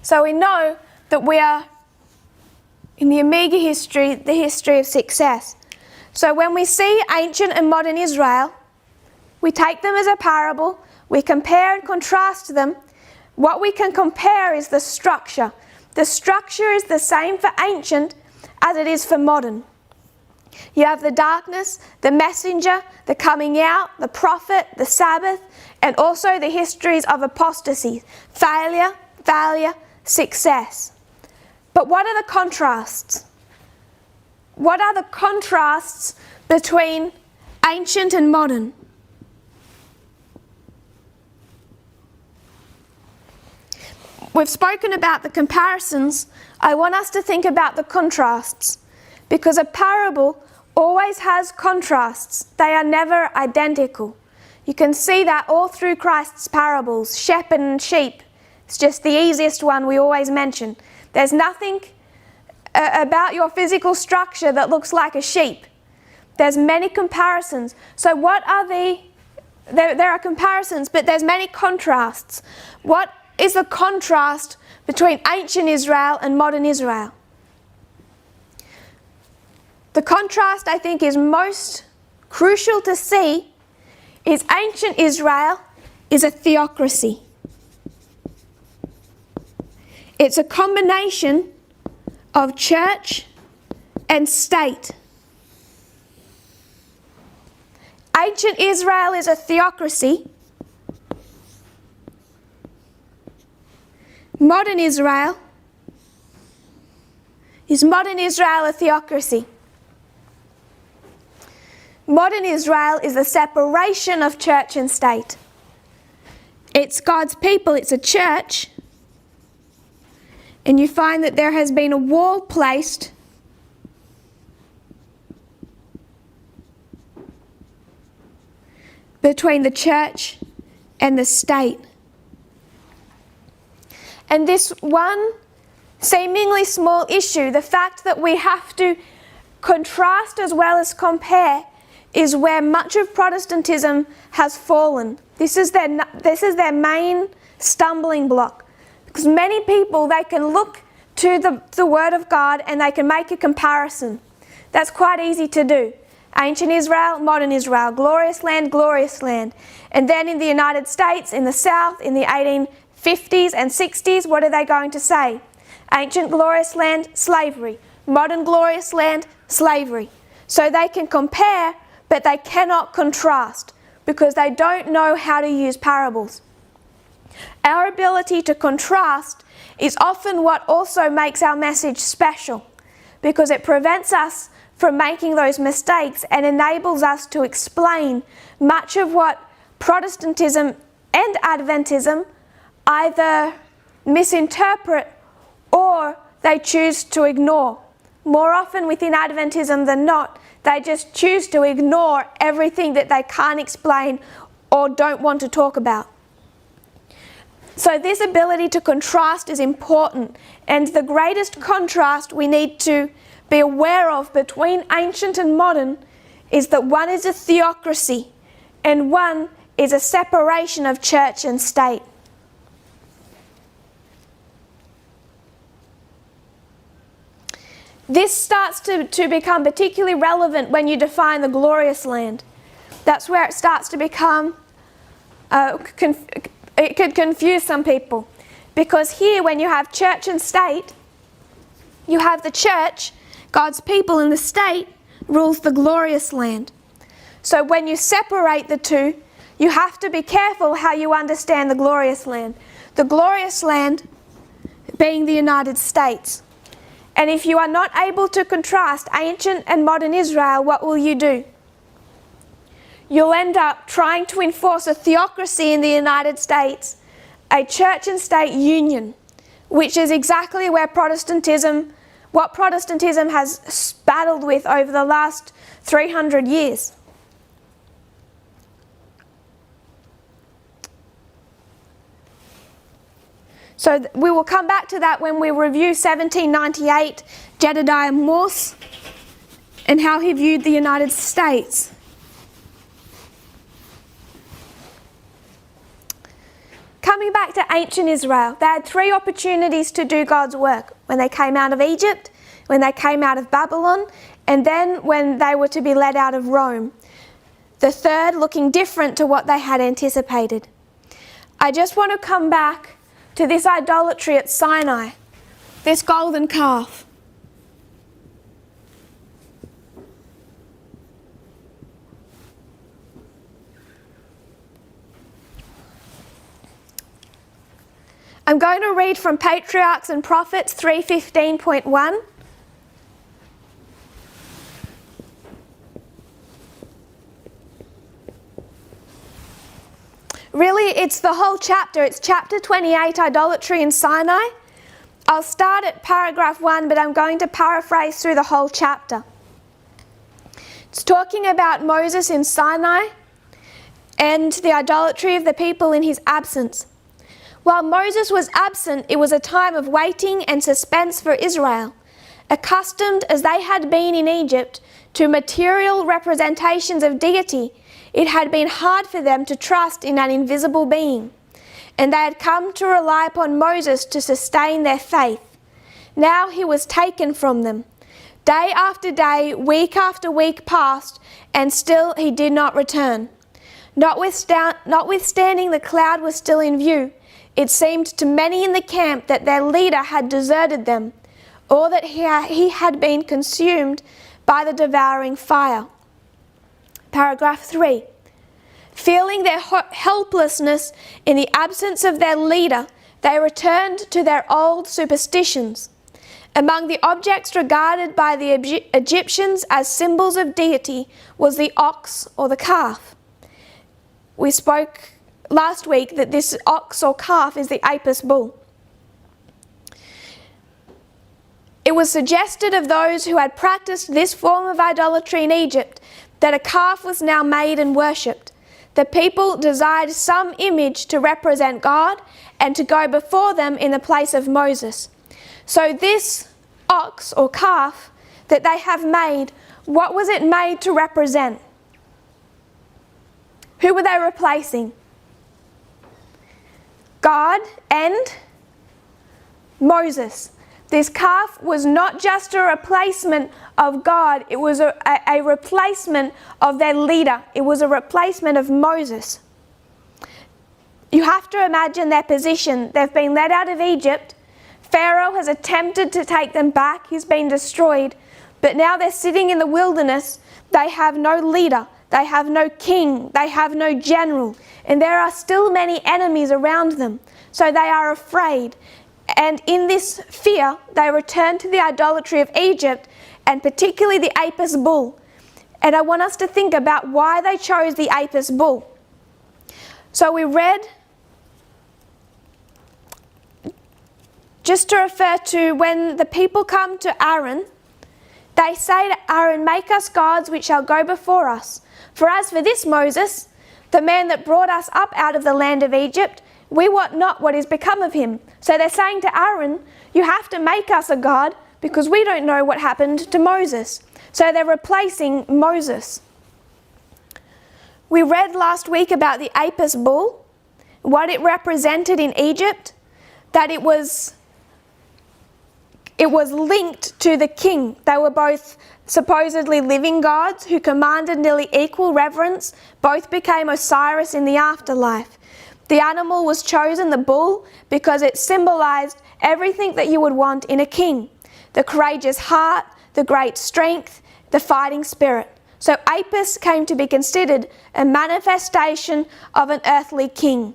So we know that we are in the Omega history, the history of success. So when we see ancient and modern Israel, we take them as a parable, we compare and contrast them. What we can compare is the structure. The structure is the same for ancient as it is for modern. You have the darkness, the messenger, the coming out, the prophet, the Sabbath, and also the histories of apostasy, failure, success. But what are the contrasts? What are the contrasts between ancient and modern? We've spoken about the comparisons. I want us to think about the contrasts, because a parable always has contrasts. They are never identical. You can see that all through Christ's parables, shepherd and sheep. It's just the easiest one we always mention. There's nothing about your physical structure that looks like a sheep. There's many comparisons. So what are there are comparisons, but there's many contrasts. What is the contrast between ancient Israel and modern Israel? The contrast I think is most crucial to see is ancient Israel is a theocracy. It's a combination of church and state. Ancient Israel is a theocracy. Modern Israel a theocracy? Modern Israel is the separation of church and state. It's God's people, it's a church, and you find that there has been a wall placed between the church and the state. And this one seemingly small issue, the fact that we have to contrast as well as compare, is where much of Protestantism has fallen. This is their main stumbling block. Because many people, they can look to the Word of God and they can make a comparison. That's quite easy to do. Ancient Israel, modern Israel, glorious land, glorious land. And then in the United States, in the South, in the 1850s and 60s, what are they going to say? Ancient glorious land, slavery. Modern glorious land, slavery. So they can compare, but they cannot contrast because they don't know how to use parables. Our ability to contrast is often what also makes our message special, because it prevents us from making those mistakes and enables us to explain much of what Protestantism and Adventism either misinterpret or they choose to ignore. More often within Adventism than not, they just choose to ignore everything that they can't explain or don't want to talk about. So this ability to contrast is important, and the greatest contrast we need to be aware of between ancient and modern is that one is a theocracy and one is a separation of church and state. This starts to become particularly relevant when you define the glorious land. That's where it starts to become, it could confuse some people. Because here when you have church and state, you have the church, God's people, and the state rules the glorious land. So when you separate the two, you have to be careful how you understand the glorious land. The glorious land being the United States. And if you are not able to contrast ancient and modern Israel, what will you do? You'll end up trying to enforce a theocracy in the United States, a church and state union, which is exactly where Protestantism has battled with over the last 300 years. So we will come back to that when we review 1798, Jedediah Morse, and how he viewed the United States. Coming back to ancient Israel, they had three opportunities to do God's work. When they came out of Egypt, when they came out of Babylon, and then when they were to be led out of Rome. The third looking different to what they had anticipated. I just want to come back to this idolatry at Sinai, this golden calf. I'm going to read from Patriarchs and Prophets 3:15.1. Really, it's the whole chapter. It's chapter 28, Idolatry in Sinai. I'll start at paragraph 1, but I'm going to paraphrase through the whole chapter. It's talking about Moses in Sinai and the idolatry of the people in his absence. While Moses was absent, it was a time of waiting and suspense for Israel. Accustomed as they had been in Egypt to material representations of deity, it had been hard for them to trust in an invisible being, and they had come to rely upon Moses to sustain their faith. Now he was taken from them. Day after day, week after week passed, and still he did not return. Notwithstanding the cloud was still in view, it seemed to many in the camp that their leader had deserted them, or that he had been consumed by the devouring fire. Paragraph 3. Feeling their helplessness in the absence of their leader, they returned to their old superstitions. Among the objects regarded by the Egyptians as symbols of deity was the ox or the calf. We spoke last week that this ox or calf is the Apis bull. It was suggested of those who had practiced this form of idolatry in Egypt that a calf was now made and worshipped. The people desired some image to represent God and to go before them in the place of Moses. So this ox or calf that they have made, what was it made to represent? Who were they replacing? God and Moses. This calf was not just a replacement of God, it was a replacement of their leader. It was a replacement of Moses. You have to imagine their position. They've been led out of Egypt. Pharaoh has attempted to take them back. He's been destroyed. But now they're sitting in the wilderness. They have no leader. They have no king. They have no general. And there are still many enemies around them. So they are afraid. And in this fear, they return to the idolatry of Egypt, and particularly the Apis bull. And I want us to think about why they chose the Apis bull. So we read, just to refer to when the people come to Aaron, they say to Aaron, "Make us gods which shall go before us. For as for this Moses, the man that brought us up out of the land of Egypt, we wot not what is become of him." So they're saying to Aaron, you have to make us a god because we don't know what happened to Moses. So they're replacing Moses. We read last week about the Apis bull, what it represented in Egypt, that it was linked to the king. They were both supposedly living gods who commanded nearly equal reverence. Both became Osiris in the afterlife. The animal was chosen, the bull, because it symbolized everything that you would want in a king. The courageous heart, the great strength, the fighting spirit. So Apis came to be considered a manifestation of an earthly king.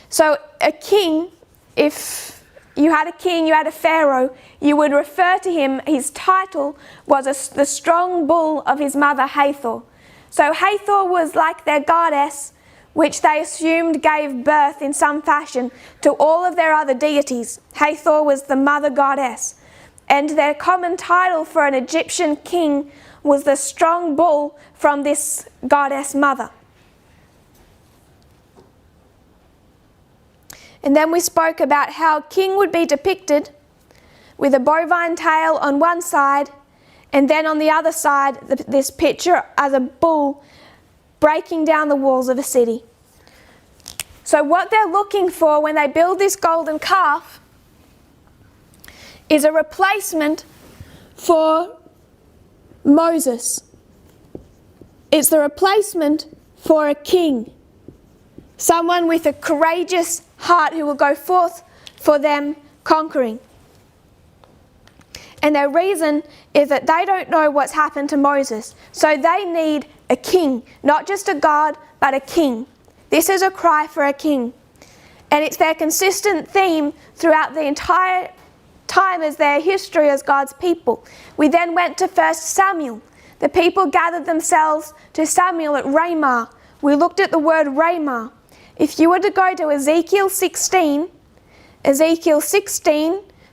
So a king, if you had a king, you had a pharaoh, you would refer to him, his title was the strong bull of his mother Hathor. So Hathor was like their goddess, which they assumed gave birth in some fashion to all of their other deities. Hathor was the mother goddess. And their common title for an Egyptian king was the strong bull from this goddess mother. And then we spoke about how a king would be depicted with a bovine tail on one side, and then on the other side, this picture as a bull breaking down the walls of a city. So what they're looking for when they build this golden calf is a replacement for Moses. It's the replacement for a king. Someone with a courageous heart who will go forth for them conquering. And their reason is that they don't know what's happened to Moses. So they need a king, not just a god, but a king. This is a cry for a king. And it's their consistent theme throughout the entire time as their history as God's people. We then went to 1 Samuel. The people gathered themselves to Samuel at Ramah. We looked at the word Ramah. If you were to go to Ezekiel 16,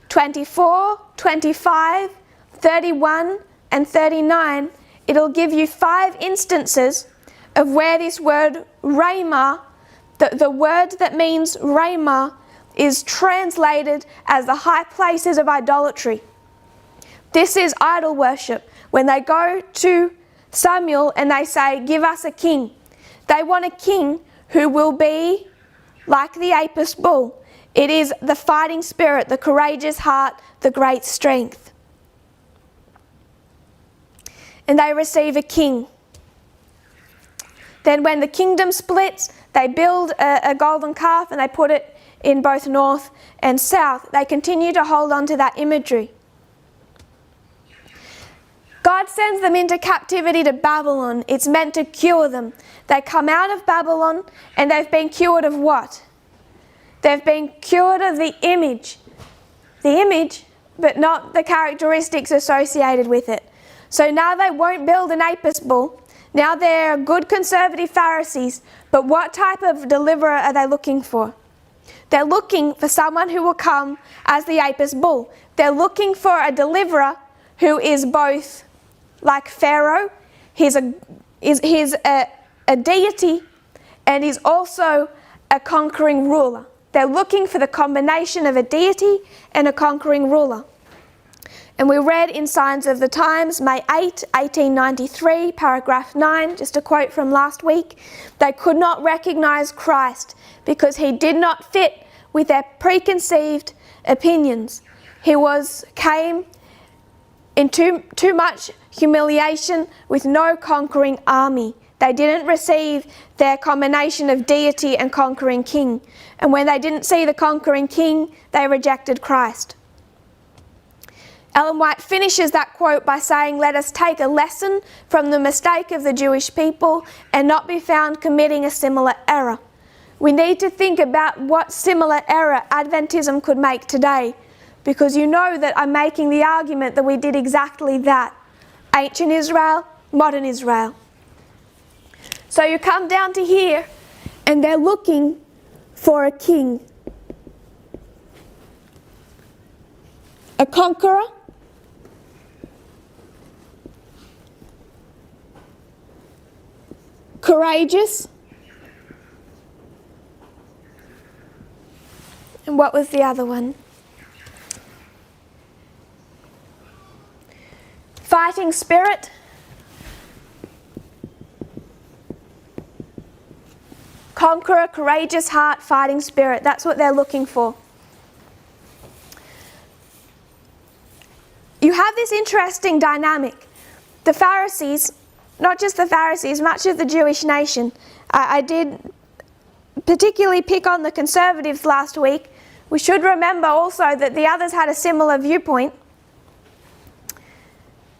24, 25, 31 and 39, it'll give you 5 instances of where this word Ramah, the word that means Ramah, is translated as the high places of idolatry. This is idol worship. When they go to Samuel and they say, "Give us a king," they want a king who will be like the Apis bull. It is the fighting spirit, the courageous heart, the great strength. And they receive a king. Then when the kingdom splits, they build a golden calf and they put it in both north and south. They continue to hold on to that imagery. God sends them into captivity to Babylon. It's meant to cure them. They come out of Babylon and they've been cured of what? They've been cured of the image. The image, but not the characteristics associated with it. So now they won't build an Apis bull. Now they're good conservative Pharisees. But what type of deliverer are they looking for? They're looking for someone who will come as the Apis bull. They're looking for a deliverer who is both like Pharaoh, he's a deity, and he's also a conquering ruler. They're looking for the combination of a deity and a conquering ruler. And we read in Signs of the Times, May 8, 1893, paragraph 9, just a quote from last week, they could not recognize Christ because he did not fit with their preconceived opinions. He came in too much humiliation with no conquering army. They didn't receive their combination of deity and conquering king. And when they didn't see the conquering king, they rejected Christ. Ellen White finishes that quote by saying, "Let us take a lesson from the mistake of the Jewish people and not be found committing a similar error." We need to think about what similar error Adventism could make today, because you know that I'm making the argument that we did exactly that. Ancient Israel, modern Israel. So you come down to here, and they're looking for a king. A conqueror. Courageous. And what was the other one? Fighting spirit. Conqueror, courageous heart, fighting spirit. That's what they're looking for. You have this interesting dynamic. The Pharisees, not just the Pharisees, much of the Jewish nation. I did particularly pick on the conservatives last week. We should remember also that the others had a similar viewpoint.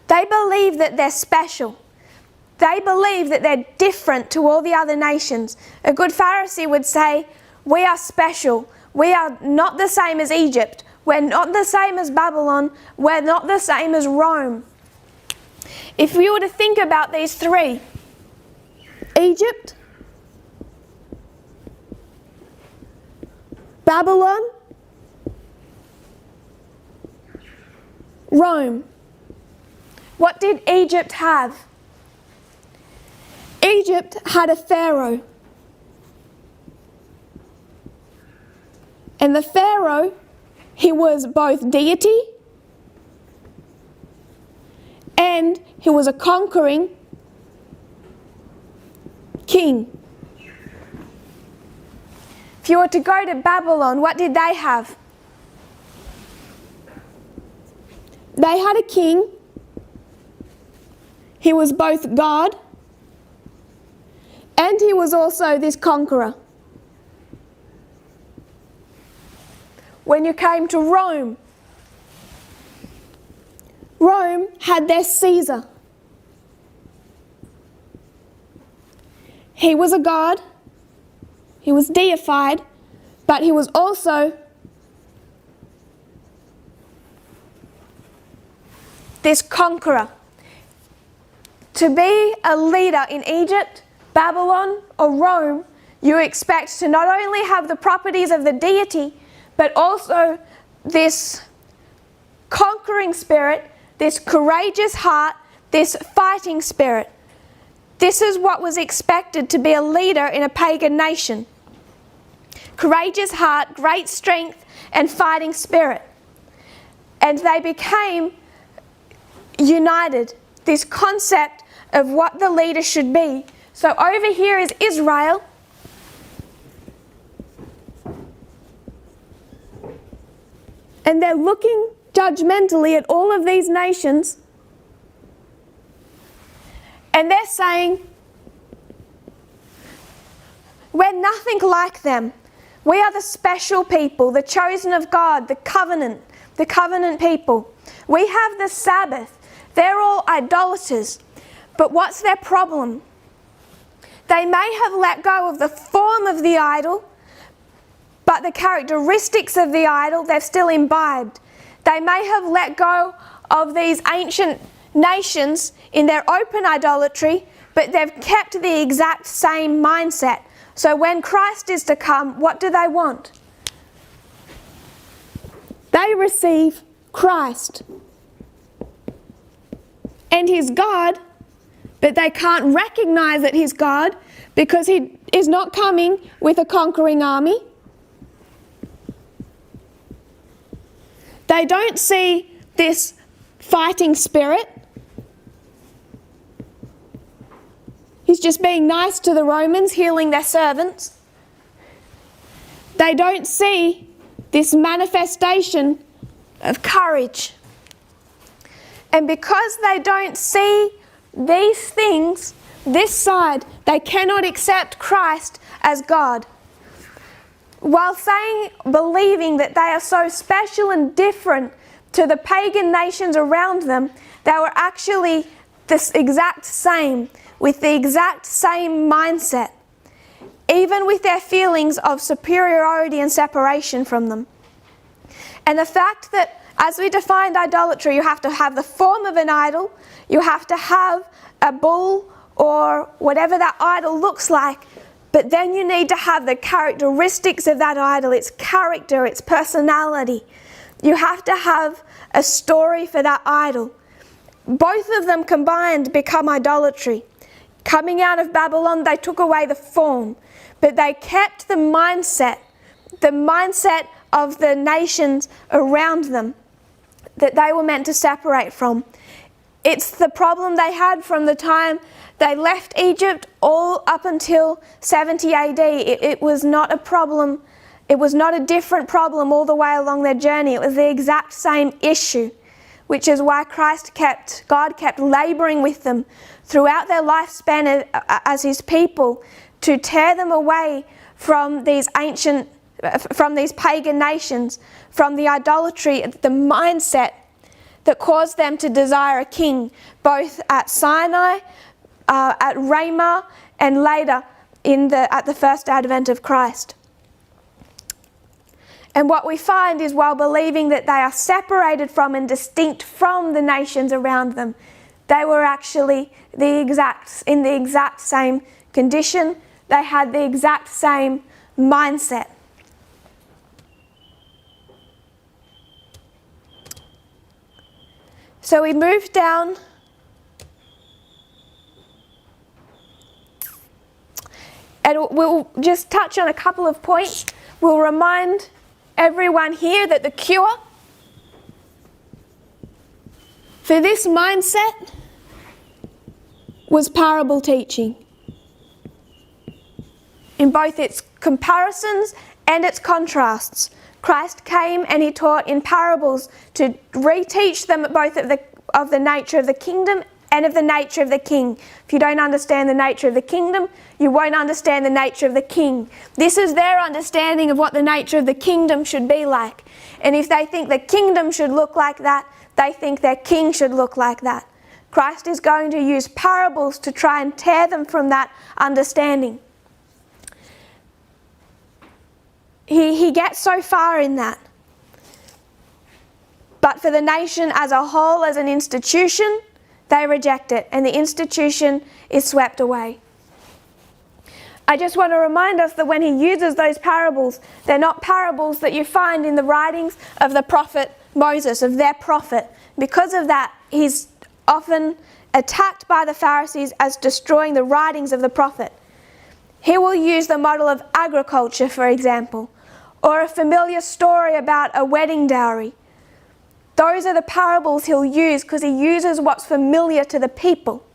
They believe that they're special. They believe that they're different to all the other nations. A good Pharisee would say, we are special. We are not the same as Egypt. We're not the same as Babylon. We're not the same as Rome. If we were to think about these three, Egypt, Babylon, Rome. What did Egypt have? Egypt had a pharaoh. And the pharaoh, he was both deity and he was a conquering king. If you were to go to Babylon, what did they have? They had a king. He was both God and he was also this conqueror. When you came to Rome, Rome had their Caesar. He was a god, he was deified, but he was also this conqueror. To be a leader in Egypt, Babylon, or Rome, you expect to not only have the properties of the deity, but also this conquering spirit, this courageous heart, this fighting spirit. This is what was expected to be a leader in a pagan nation. Courageous heart, great strength, and fighting spirit. And they became united. This concept of what the leader should be. So over here is Israel. And they're looking judgmentally at all of these nations. And they're saying, we're nothing like them. We are the special people, the chosen of God, the covenant people. We have the Sabbath. They're all idolaters. But what's their problem? They may have let go of the form of the idol, but the characteristics of the idol they've still imbibed. They may have let go of these ancient nations in their open idolatry, but they've kept the exact same mindset. So when Christ is to come, what do they want? They receive Christ. And He's God, but they can't recognize that He's God because He is not coming with a conquering army. They don't see this fighting spirit. He's just being nice to the Romans, healing their servants. They don't see this manifestation of courage. And because they don't see these things, this side, they cannot accept Christ as God. While believing that they are so special and different to the pagan nations around them, they were actually the exact same, with the exact same mindset, even with their feelings of superiority and separation from them. And the fact that, as we defined idolatry, you have to have the form of an idol, you have to have a bull or whatever that idol looks like, but then you need to have the characteristics of that idol, its character, its personality. You have to have a story for that idol. Both of them combined become idolatry. Coming out of Babylon, they took away the form, but they kept the mindset of the nations around them that they were meant to separate from. It's the problem they had from the time they left Egypt all up until 70 AD. It was not a problem. It was not a different problem all the way along their journey. It was the exact same issue, which is why God kept laboring with them throughout their lifespan as his people to tear them away from these pagan nations, from the idolatry, the mindset that caused them to desire a king, both at Sinai, at Ramah, and later at the first advent of Christ. And what we find is, while believing that they are separated from and distinct from the nations around them, they were actually in the exact same condition. They had the exact same mindset. So we move down and we'll just touch on a couple of points. We'll remind everyone here that the cure for this mindset was parable teaching, in both its comparisons and its contrasts. Christ came and he taught in parables to reteach them both of the nature of the kingdom and of the nature of the king. If you don't understand the nature of the kingdom, you won't understand the nature of the king. This is their understanding of what the nature of the kingdom should be like. And if they think the kingdom should look like that, they think their king should look like that. Christ is going to use parables to try and tear them from that understanding. He gets so far in that. But for the nation as a whole, as an institution, they reject it, and the institution is swept away. I just want to remind us that when he uses those parables, they're not parables that you find in the writings of the prophet Moses, of their prophet. Because of that, he's often attacked by the Pharisees as destroying the writings of the prophet. He will use the model of agriculture, for example, or a familiar story about a wedding dowry. Those are the parables he'll use because he uses what's familiar to the people.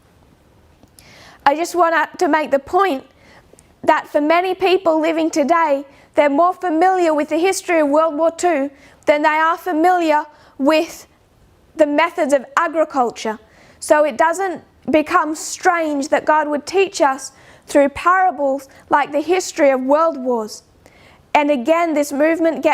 I just want to make the point that for many people living today, they're more familiar with the history of World War II than they are familiar with the methods of agriculture. So it doesn't become strange that God would teach us through parables like the history of world wars. And again, this movement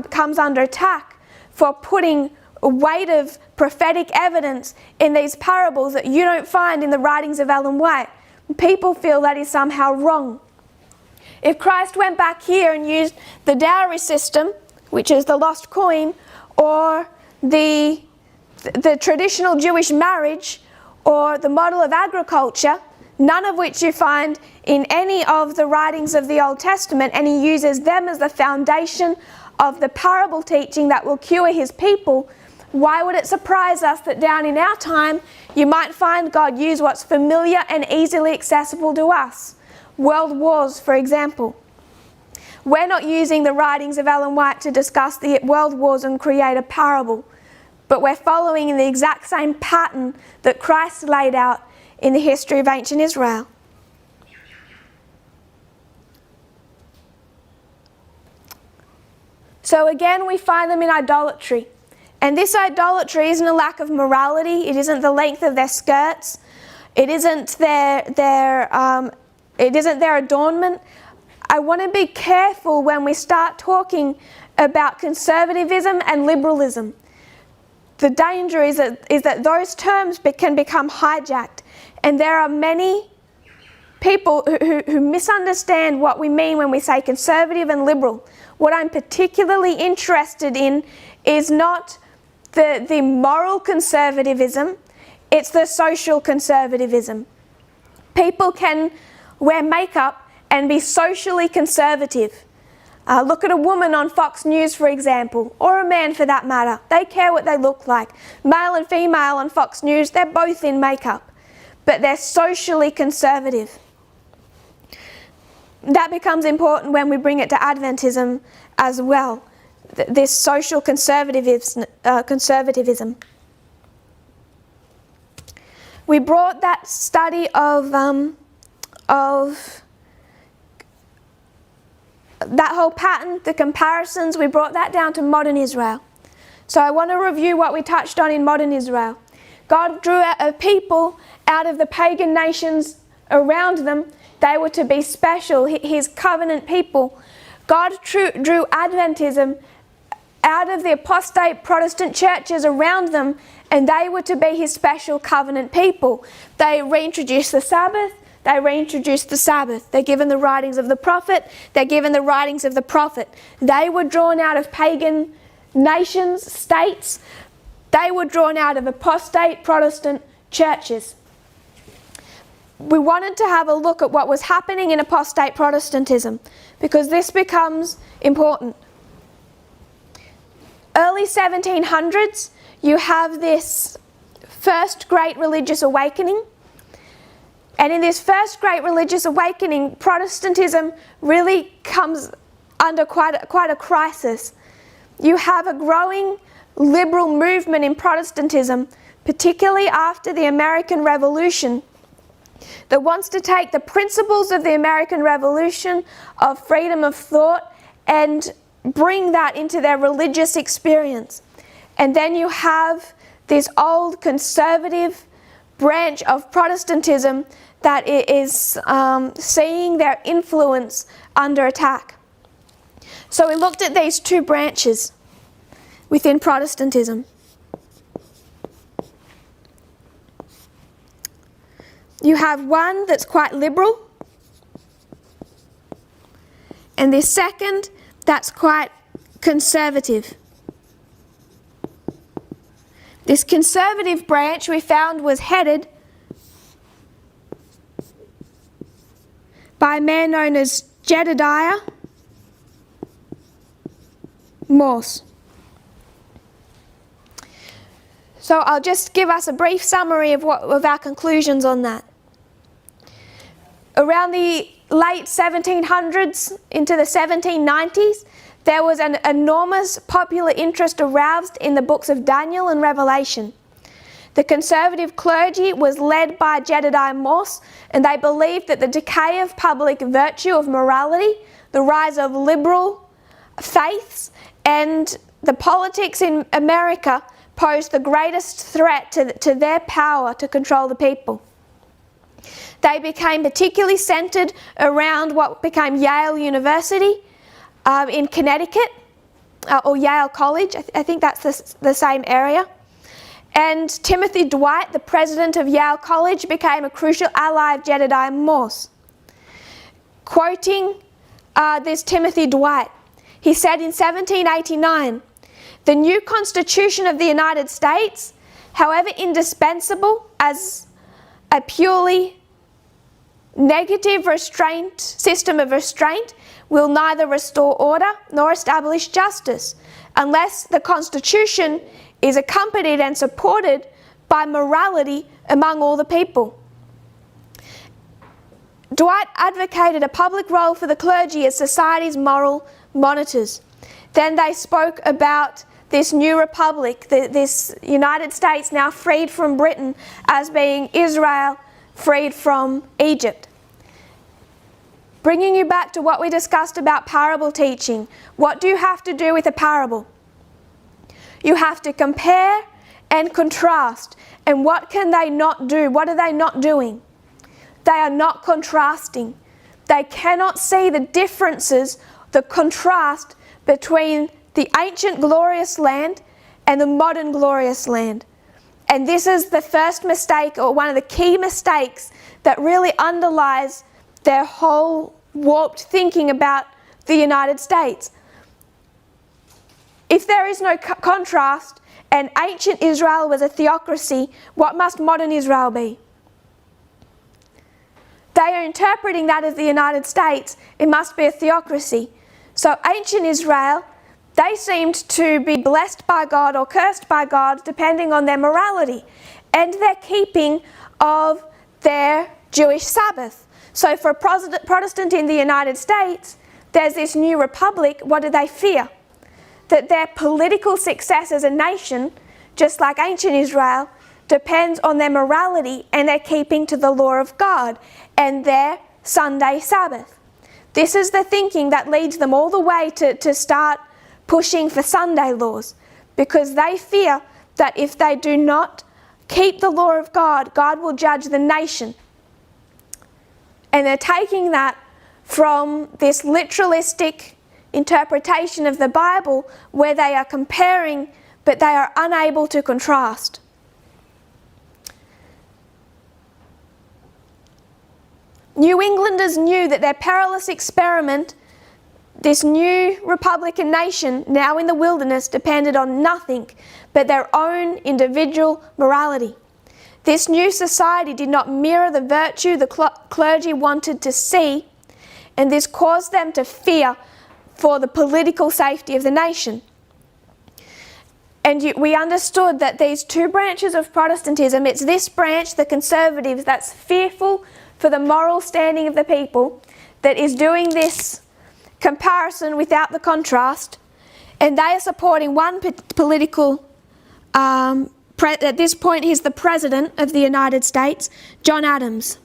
comes under attack for putting a weight of prophetic evidence in these parables that you don't find in the writings of Ellen White. People feel that is somehow wrong. If Christ went back here and used the dowry system, which is the lost coin, or the traditional Jewish marriage, or the model of agriculture, none of which you find in any of the writings of the Old Testament, and he uses them as the foundation of the parable teaching that will cure his people, why would it surprise us that down in our time you might find God use what's familiar and easily accessible to us? World wars, for example. We're not using the writings of Ellen White to discuss the world wars and create a parable. but we're following in the exact same pattern that Christ laid out in the history of ancient Israel. So again, we find them in idolatry. And this idolatry isn't a lack of morality. It isn't the length of their skirts. It isn't their adornment. I want to be careful when we start talking about conservatism and liberalism. The danger is that those terms can become hijacked. And there are many people who misunderstand what we mean when we say conservative and liberal. What I'm particularly interested in is not the moral conservatism, it's the social conservatism. People can wear makeup and be socially conservative. Look at a woman on Fox News, for example, or a man for that matter. They care what they look like. Male and female on Fox News, they're both in makeup, but they're socially conservative. That becomes important when we bring it to Adventism as well, this social conservatism. We brought that study of that whole pattern, the comparisons, we brought that down to modern Israel. So I want to review what we touched on in modern Israel. God drew out a people out of the pagan nations around them. They were to be special, his covenant people. God drew Adventism out of the apostate Protestant churches around them, and they were to be his special covenant people. They reintroduced the Sabbath. They reintroduced the Sabbath. They're given the writings of the prophet. They're given the writings of the prophet. They were drawn out of pagan nations, states. They were drawn out of apostate Protestant churches. We wanted to have a look at what was happening in apostate Protestantism, because this becomes important. Early 1700s, you have this first great religious awakening. And in this first great religious awakening, Protestantism really comes under quite a crisis. You have a growing liberal movement in Protestantism, particularly after the American Revolution, that wants to take the principles of the American Revolution of freedom of thought and bring that into their religious experience. And then you have this old conservative branch of Protestantism that is seeing their influence under attack. So we looked at these two branches within Protestantism. You have one that's quite liberal, and the second that's quite conservative. This conservative branch we found was headed by a man known as Jedediah Morse. So I'll just give us a brief summary of our conclusions on that. Around the late 1700s into the 1790s, there was an enormous popular interest aroused in the books of Daniel and Revelation. The conservative clergy was led by Jedediah Morse, and they believed that the decay of public virtue, of morality, the rise of liberal faiths, and the politics in America posed the greatest threat to their power to control the people. They became particularly centered around what became Yale University in Connecticut, or Yale College. I think that's the same area. And Timothy Dwight, the president of Yale College, became a crucial ally of Jedediah Morse. Quoting this Timothy Dwight, he said in 1789, "The new Constitution of the United States, however indispensable as a purely negative system of restraint, will neither restore order nor establish justice, unless the Constitution is accompanied and supported by morality among all the people." Dwight advocated a public role for the clergy as society's moral monitors. Then they spoke about this new republic, this United States now freed from Britain, as being Israel freed from Egypt. Bringing you back to what we discussed about parable teaching, what do you have to do with a parable? You have to compare and contrast. And what can they not do? What are they not doing? They are not contrasting. They cannot see the differences, the contrast between the ancient glorious land and the modern glorious land. And this is the first mistake, or one of the key mistakes, that really underlies their whole warped thinking about the United States. If there is no contrast, and ancient Israel was a theocracy, what must modern Israel be? They are interpreting that as the United States. It must be a theocracy. So ancient Israel, they seemed to be blessed by God or cursed by God, depending on their morality and their keeping of their Jewish Sabbath. So for a Protestant in the United States, there's this new republic. What do they fear? That their political success as a nation, just like ancient Israel, depends on their morality and their keeping to the law of God and their Sunday Sabbath. This is the thinking that leads them all the way to start pushing for Sunday laws, because they fear that if they do not keep the law of God, God will judge the nation. And they're taking that from this literalistic interpretation of the Bible, where they are comparing but they are unable to contrast. New Englanders knew that their perilous experiment, this new Republican nation now in the wilderness, depended on nothing but their own individual morality. This new society did not mirror the virtue the clergy wanted to see, and this caused them to fear for the political safety of the nation. And we understood that these two branches of Protestantism, it's this branch, the conservatives, that's fearful for the moral standing of the people, that is doing this comparison without the contrast, and they are supporting one political, at this point he's the President of the United States, John Adams.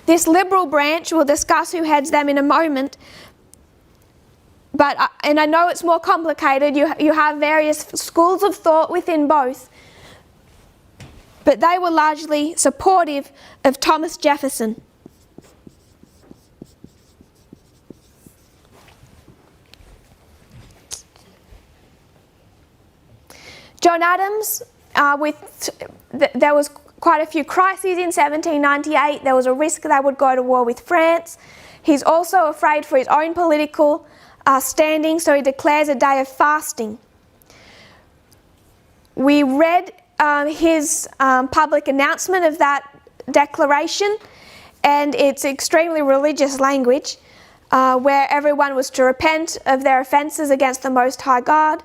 This liberal branch, we'll discuss who heads them in a moment, and I know it's more complicated, you have various schools of thought within both, but they were largely supportive of Thomas Jefferson. John Adams, there was quite a few crises in 1798. There was a risk they would go to war with France. He's also afraid for his own political standing, so he declares a day of fasting. We read his public announcement of that declaration, and it's extremely religious language, where everyone was to repent of their offences against the Most High God,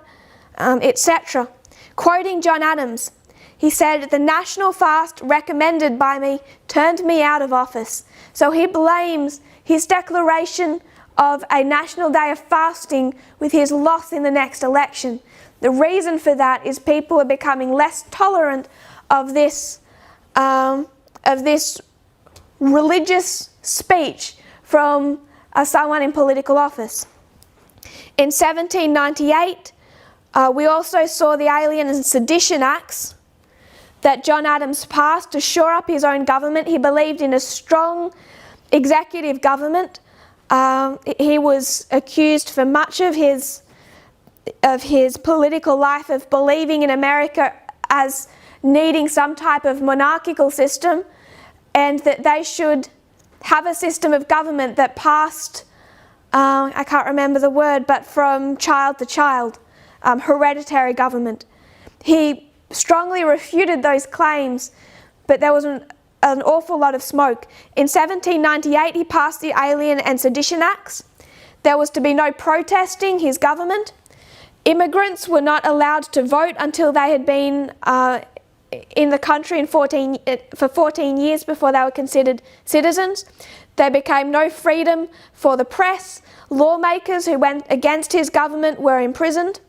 etc. Quoting John Adams, he said, "The national fast recommended by me turned me out of office." So he blames his declaration of a national day of fasting with his loss in the next election. The reason for that is people are becoming less tolerant of this religious speech from someone in political office. In 1798, we also saw the Alien and Sedition Acts that John Adams passed to shore up his own government. He believed in a strong executive government. He was accused for much of his political life of believing in America as needing some type of monarchical system, and that they should have a system of government that passed, I can't remember the word, but from child to child, hereditary government. He strongly refuted those claims, but there was an awful lot of smoke. In 1798, he passed the Alien and Sedition Acts. There was to be no protesting his government. Immigrants were not allowed to vote until they had been in the country for 14 years before they were considered citizens. There became no freedom for the press. Lawmakers who went against his government were imprisoned,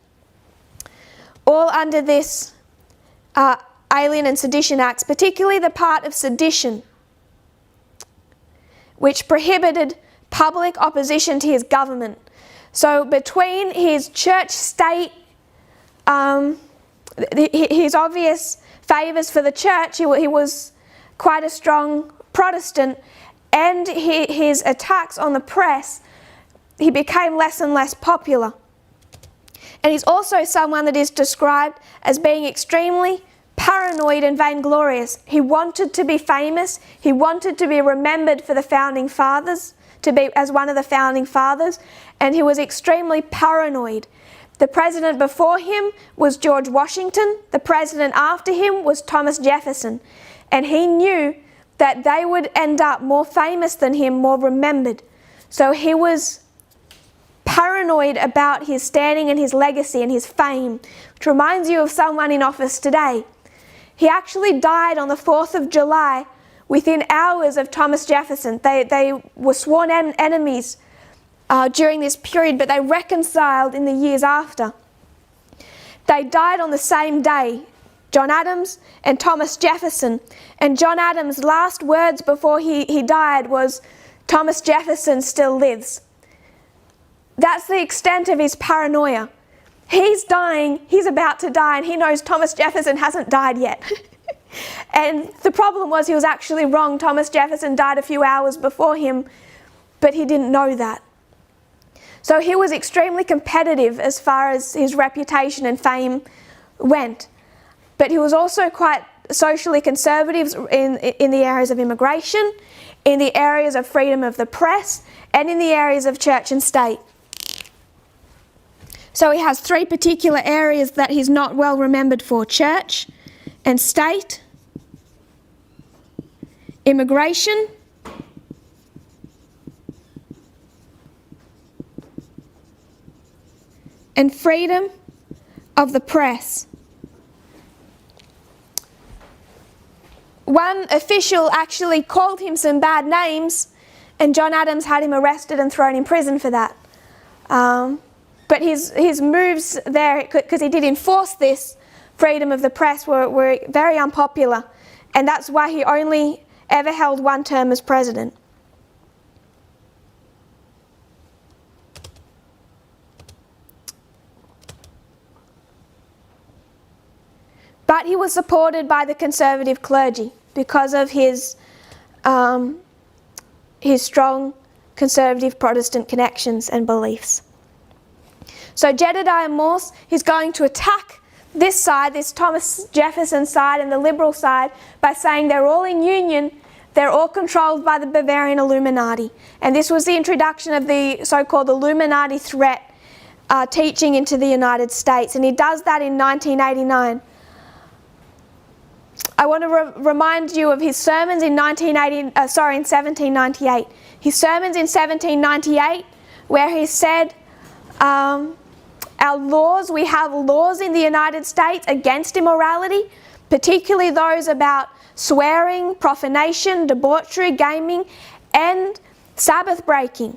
all under this Alien and Sedition Acts, particularly the part of sedition, which prohibited public opposition to his government. So between his church-state, his obvious favours for the church, he was quite a strong Protestant, and his attacks on the press, he became less and less popular. And he's also someone that is described as being extremely paranoid and vainglorious. He wanted to be famous. He wanted to be remembered for the founding fathers, to be as one of the founding fathers, and he was extremely paranoid. The president before him was George Washington. The president after him was Thomas Jefferson. And he knew that they would end up more famous than him, more remembered. So he was paranoid about his standing and his legacy and his fame, which reminds you of someone in office today. He actually died on the 4th of July within hours of Thomas Jefferson. They were sworn enemies during this period, but they reconciled in the years after. They died on the same day, John Adams and Thomas Jefferson. And John Adams' last words before he died was, "Thomas Jefferson still lives." That's the extent of his paranoia. He's dying, he's about to die, and he knows Thomas Jefferson hasn't died yet. And the problem was he was actually wrong. Thomas Jefferson died a few hours before him, but he didn't know that. So he was extremely competitive as far as his reputation and fame went. But he was also quite socially conservative in the areas of immigration, in the areas of freedom of the press, and in the areas of church and state. So he has three particular areas that he's not well remembered for: church and state, immigration, and freedom of the press. One official actually called him some bad names, and John Adams had him arrested and thrown in prison for that. But his moves there, because he did enforce this freedom of the press, were very unpopular, and that's why he only ever held one term as president. But he was supported by the conservative clergy because of his strong conservative Protestant connections and beliefs. So Jedediah Morse, he's going to attack this side, this Thomas Jefferson side and the liberal side, by saying they're all in union, they're all controlled by the Bavarian Illuminati. And this was the introduction of the so-called Illuminati threat teaching into the United States. And he does that in 1989. I want to remind you of his sermons in 1798. His sermons in 1798, where he said, we have laws in the United States against immorality, particularly those about swearing, profanation, debauchery, gaming, and Sabbath breaking.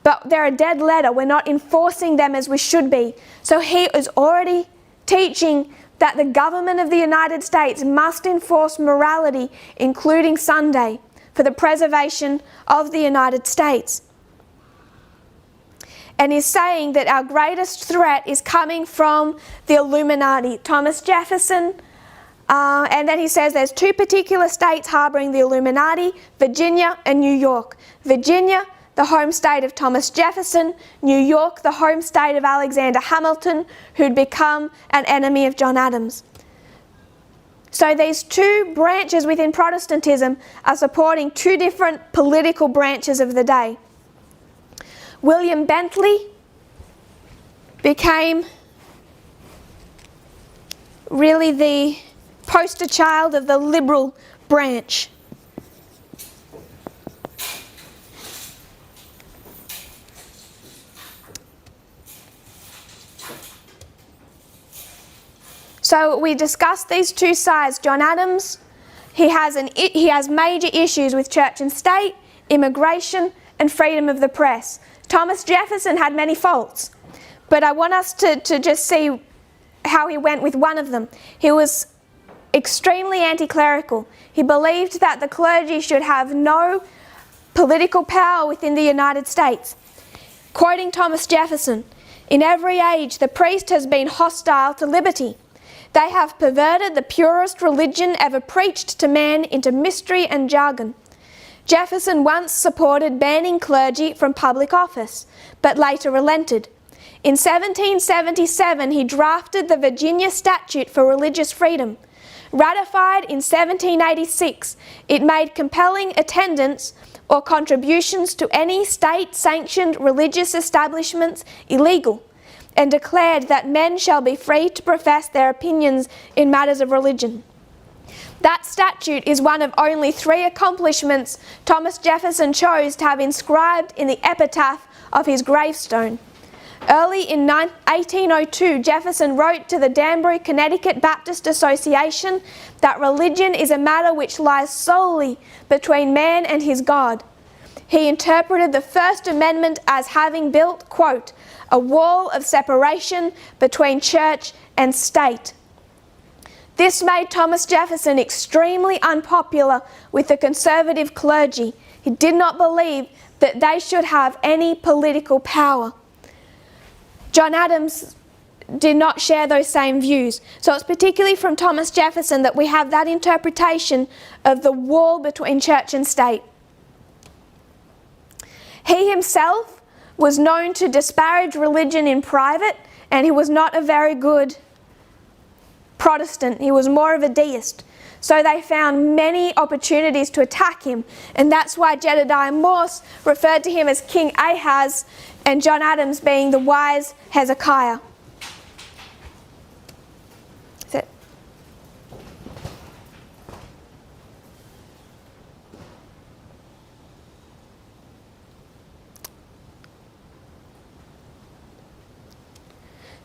But they're a dead letter. We're not enforcing them as we should be. So he is already teaching that the government of the United States must enforce morality, including Sunday, for the preservation of the United States. And he's saying that our greatest threat is coming from the Illuminati, Thomas Jefferson, and then he says there's two particular states harboring the Illuminati, Virginia and New York. Virginia, the home state of Thomas Jefferson; New York, the home state of Alexander Hamilton, who'd become an enemy of John Adams. So these two branches within Protestantism are supporting two different political branches of the day. William Bentley became really the poster child of the liberal branch. So we discussed these two sides. John Adams, he has major issues with church and state, immigration, and freedom of the press. Thomas Jefferson had many faults, but I want us to just see how he went with one of them. He was extremely anti-clerical. He believed that the clergy should have no political power within the United States. Quoting Thomas Jefferson, "In every age the priest has been hostile to liberty. They have perverted the purest religion ever preached to man into mystery and jargon." Jefferson once supported banning clergy from public office, but later relented. In 1777 he drafted the Virginia Statute for Religious Freedom. Ratified in 1786, it made compelling attendance or contributions to any state-sanctioned religious establishments illegal, and declared that men shall be free to profess their opinions in matters of religion. That statute is one of only 3 accomplishments Thomas Jefferson chose to have inscribed in the epitaph of his gravestone. Early in 1802, Jefferson wrote to the Danbury, Connecticut Baptist Association that religion is a matter which lies solely between man and his God. He interpreted the First Amendment as having built, quote, "a wall of separation between church and state." This made Thomas Jefferson extremely unpopular with the conservative clergy. He did not believe that they should have any political power. John Adams did not share those same views. So it's particularly from Thomas Jefferson that we have that interpretation of the wall between church and state. He himself was known to disparage religion in private, and he was not a very good Protestant. He was more of a deist. So they found many opportunities to attack him, and that's why Jedediah Morse referred to him as King Ahaz, and John Adams being the wise Hezekiah.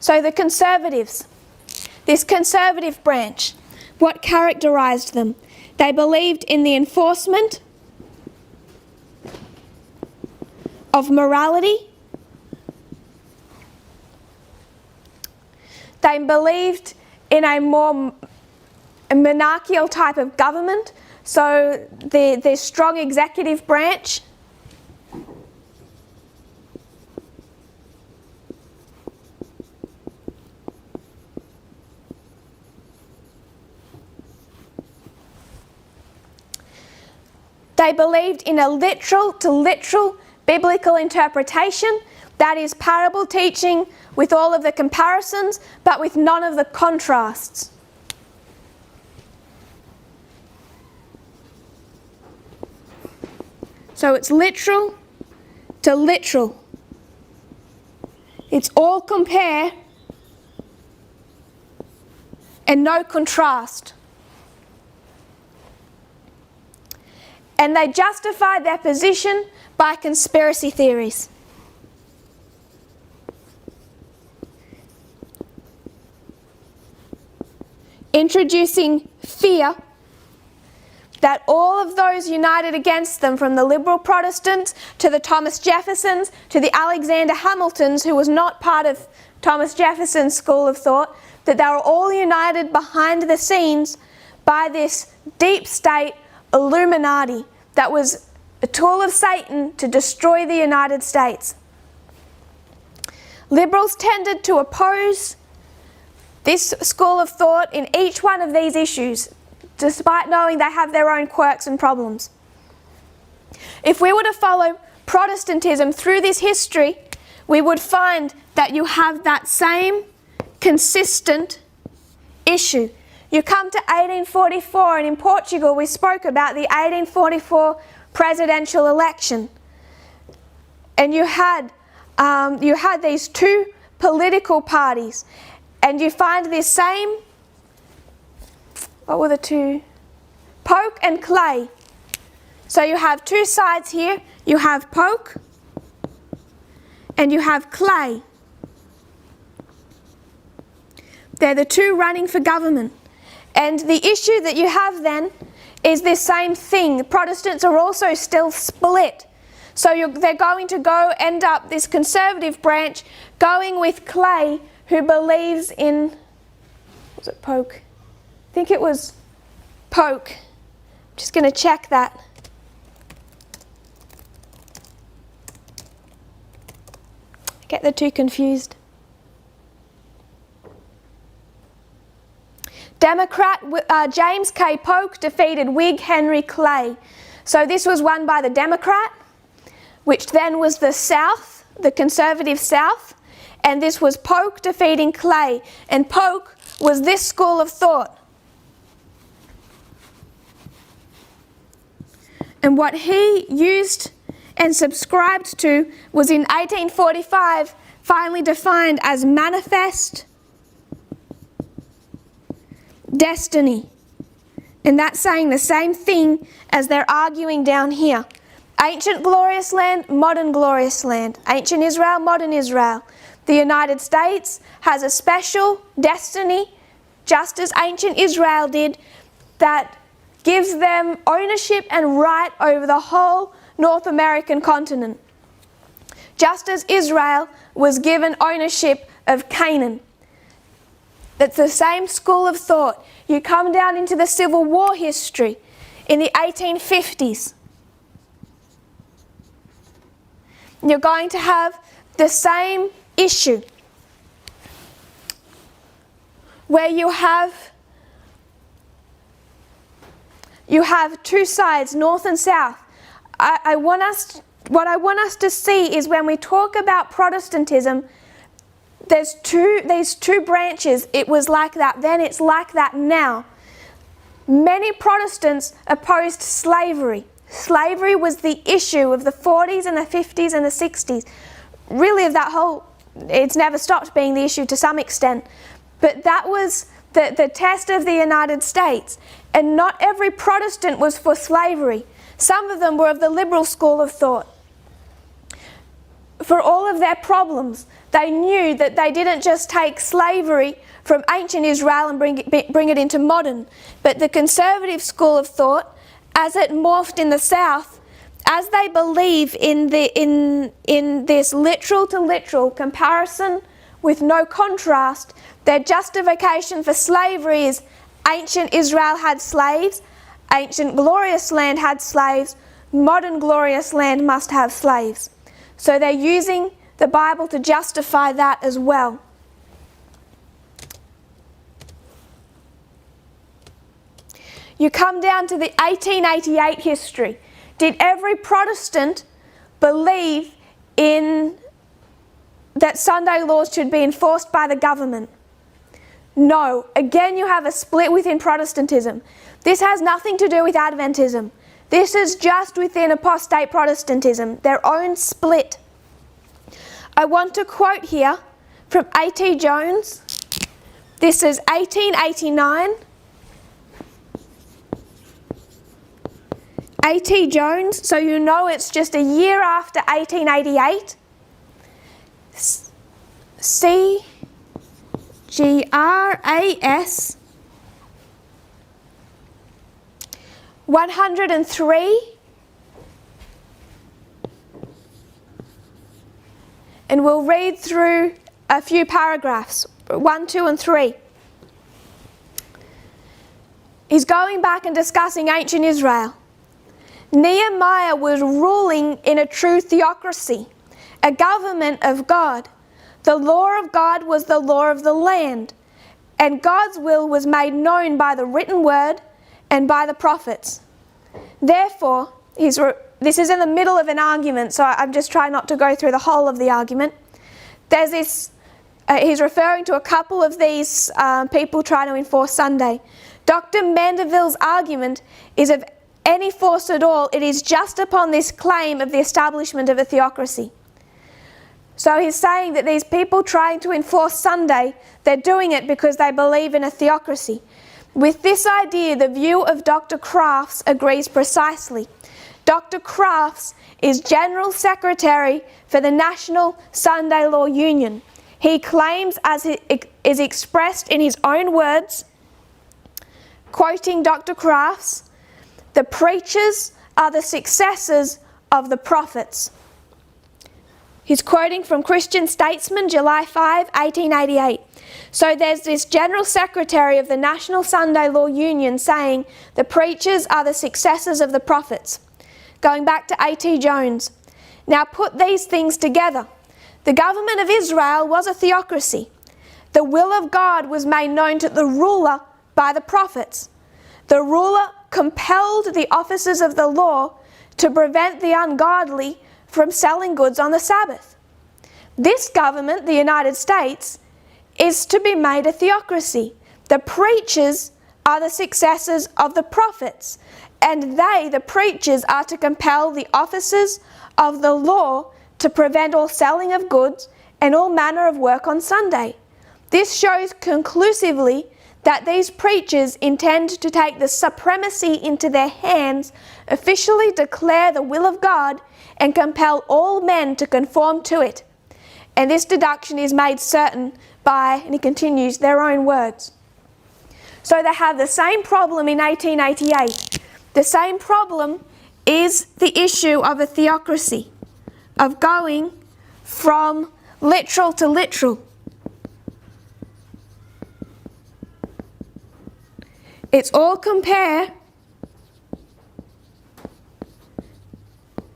So the conservatives, this conservative branch, what characterized them? They believed in the enforcement of morality. They believed in a more monarchical type of government, so the strong executive branch. They believed in a literal biblical interpretation, that is parable teaching with all of the comparisons, but with none of the contrasts. So it's literal to literal. It's all compare and no contrast. And they justified their position by conspiracy theories. Introducing fear that all of those united against them, from the liberal Protestants to the Thomas Jeffersons to the Alexander Hamiltons, who was not part of Thomas Jefferson's school of thought, that they were all united behind the scenes by this deep state Illuminati that was a tool of Satan to destroy the United States. Liberals tended to oppose this school of thought in each one of these issues, despite knowing they have their own quirks and problems. If we were to follow Protestantism through this history, we would find that you have that same consistent issue. You come to 1844, and in Portugal we spoke about the 1844 presidential election. And you had these two political parties, and you find this same, what were the two? Poke and Clay. So you have two sides here. You have Poke and you have Clay. They're the two running for government. And the issue that you have then is this same thing. Protestants are also still split. So they're going to end up, this conservative branch, going with Clay, who believes in, was it Polk? I think it was Polk. I'm just going to check that. I get the two confused. Democrat James K. Polk defeated Whig Henry Clay. So this was won by the Democrat, which then was the South, the conservative South, and this was Polk defeating Clay. And Polk was this school of thought. And what he used and subscribed to was in 1845 finally defined as manifest destiny. And that's saying the same thing as they're arguing down here. Ancient glorious land, modern glorious land. Ancient Israel, modern Israel. The United States has a special destiny, just as ancient Israel did, that gives them ownership and right over the whole North American continent. Just as Israel was given ownership of Canaan. That's the same school of thought. You come down into the Civil War history in the 1850s. You're going to have the same issue where you have two sides, north and south. What I want us to see is when we talk about Protestantism, these two branches. It was like that then, it's like that now. Many Protestants opposed slavery. Slavery was the issue of the 40s and the 50s and the 60s. Really, of that whole, it's never stopped being the issue to some extent. But that was the test of the United States. And not every Protestant was for slavery. Some of them were of the liberal school of thought. For all of their problems, they knew that they didn't just take slavery from ancient Israel and bring it into modern, but the conservative school of thought, as it morphed in the South, as they believe in this literal to literal comparison with no contrast, their justification for slavery is ancient Israel had slaves, ancient glorious land had slaves, modern glorious land must have slaves. So they're using the Bible to justify that as well. You come down to the 1888 history. Did every Protestant believe in that Sunday laws should be enforced by the government? No. Again, you have a split within Protestantism. This has nothing to do with Adventism. This is just within apostate Protestantism, their own split. I want to quote here from A.T. Jones. This is 1889. A.T. Jones, so you know it's just a year after 1888. C-G-R-A-S 103. And we'll read through a few paragraphs, 1, 2, and 3. He's going back and discussing ancient Israel. Nehemiah was ruling in a true theocracy, a government of God. The law of God was the law of the land, and God's will was made known by the written word and by the prophets. Therefore, this is in the middle of an argument, so I'm just trying not to go through the whole of the argument. There's this, he's referring to a couple of these people trying to enforce Sunday. Dr. Mandeville's argument is of any force at all, it is just upon this claim of the establishment of a theocracy. So he's saying that these people trying to enforce Sunday, they're doing it because they believe in a theocracy. With this idea, the view of Dr. Crafts agrees precisely. Dr. Crafts is General Secretary for the National Sunday Law Union. He claims, as it is expressed in his own words, quoting Dr. Crafts, The preachers are the successors of the prophets. He's quoting from Christian Statesman, July 5, 1888. So there's this General Secretary of the National Sunday Law Union saying the preachers are the successors of the prophets. Going back to A.T. Jones. Now put these things together. The government of Israel was a theocracy. The will of God was made known to the ruler by the prophets. The ruler compelled the officers of the law to prevent the ungodly from selling goods on the Sabbath. This government, the United States, is to be made a theocracy. The preachers are the successors of the prophets, and they, the preachers, are to compel the officers of the law to prevent all selling of goods and all manner of work on Sunday. This shows conclusively that these preachers intend to take the supremacy into their hands, officially declare the will of God, and compel all men to conform to it. And this deduction is made certain by, and he continues, their own words. So they have the same problem in 1888. The same problem is the issue of a theocracy, of going from literal to literal. It's all compare,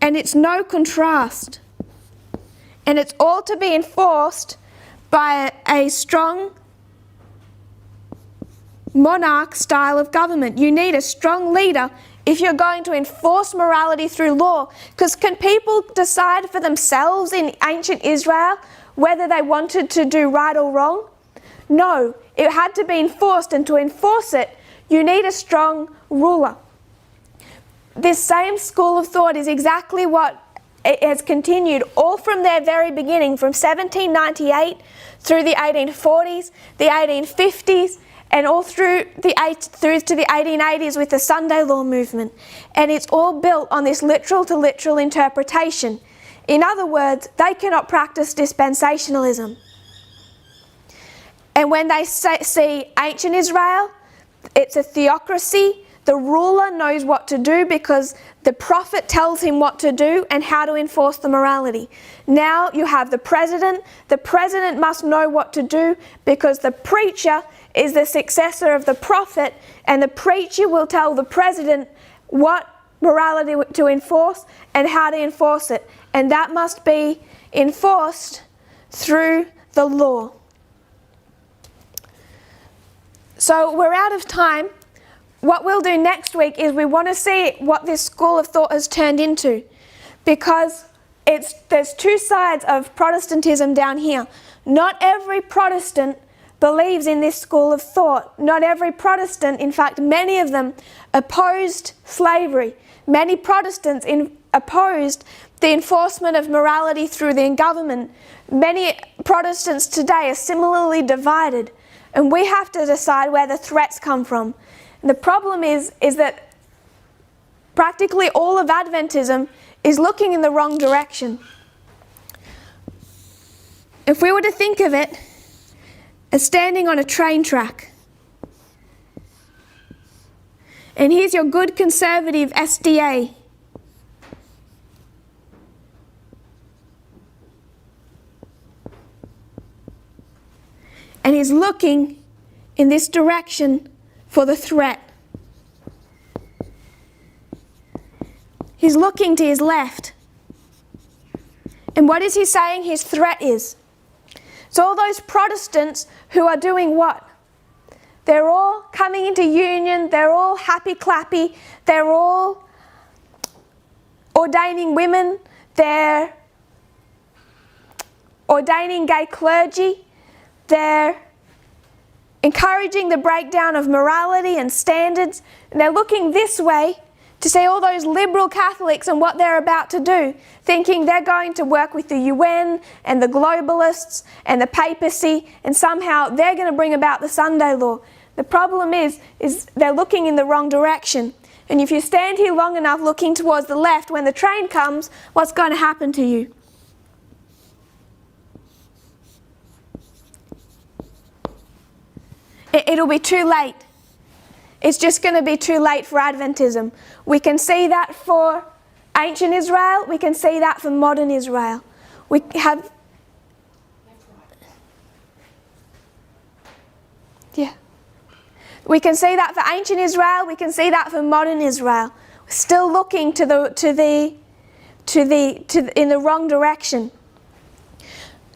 and it's no contrast. And it's all to be enforced by a strong monarch style of government. You need a strong leader if you're going to enforce morality through law. Because can people decide for themselves in ancient Israel whether they wanted to do right or wrong? No, it had to be enforced, and to enforce it, you need a strong ruler. This same school of thought is exactly what it has continued all from their very beginning, from 1798 through the 1840s, the 1850s, and all through to the 1880s with the Sunday Law movement. And it's all built on this literal to literal interpretation. In other words, they cannot practice dispensationalism. And when they see ancient Israel, it's a theocracy. The ruler knows what to do because the prophet tells him what to do and how to enforce the morality. Now you have the president. The president must know what to do because the preacher is the successor of the prophet, and the preacher will tell the president what morality to enforce and how to enforce it. And that must be enforced through the law. So we're out of time. What we'll do next week is we want to see what this school of thought has turned into, because there's two sides of Protestantism down here. Not every Protestant believes in this school of thought. Not every Protestant, in fact many of them, opposed slavery. Many Protestants opposed the enforcement of morality through the government. Many Protestants today are similarly divided, and we have to decide where the threats come from. And the problem is that practically all of Adventism is looking in the wrong direction. If we were to think of it as standing on a train track, and here's your good conservative SDA, and he's looking in this direction for the threat. He's looking to his left. And what is he saying his threat is? So all those Protestants who are doing what? They're all coming into union, they're all happy-clappy, they're all ordaining women, they're ordaining gay clergy, they're encouraging the breakdown of morality and standards, and they're looking this way to see all those liberal Catholics and what they're about to do, thinking they're going to work with the UN and the globalists and the papacy, and somehow they're going to bring about the Sunday law. The problem is they're looking in the wrong direction. And if you stand here long enough looking towards the left, when the train comes, what's going to happen to you? It'll be too late. it's just going to be too late for Adventism. We can see that for ancient Israel, we can see that for modern Israel. We have... Yeah. We can see that for ancient Israel, we can see that for modern Israel. We're still looking in the wrong direction.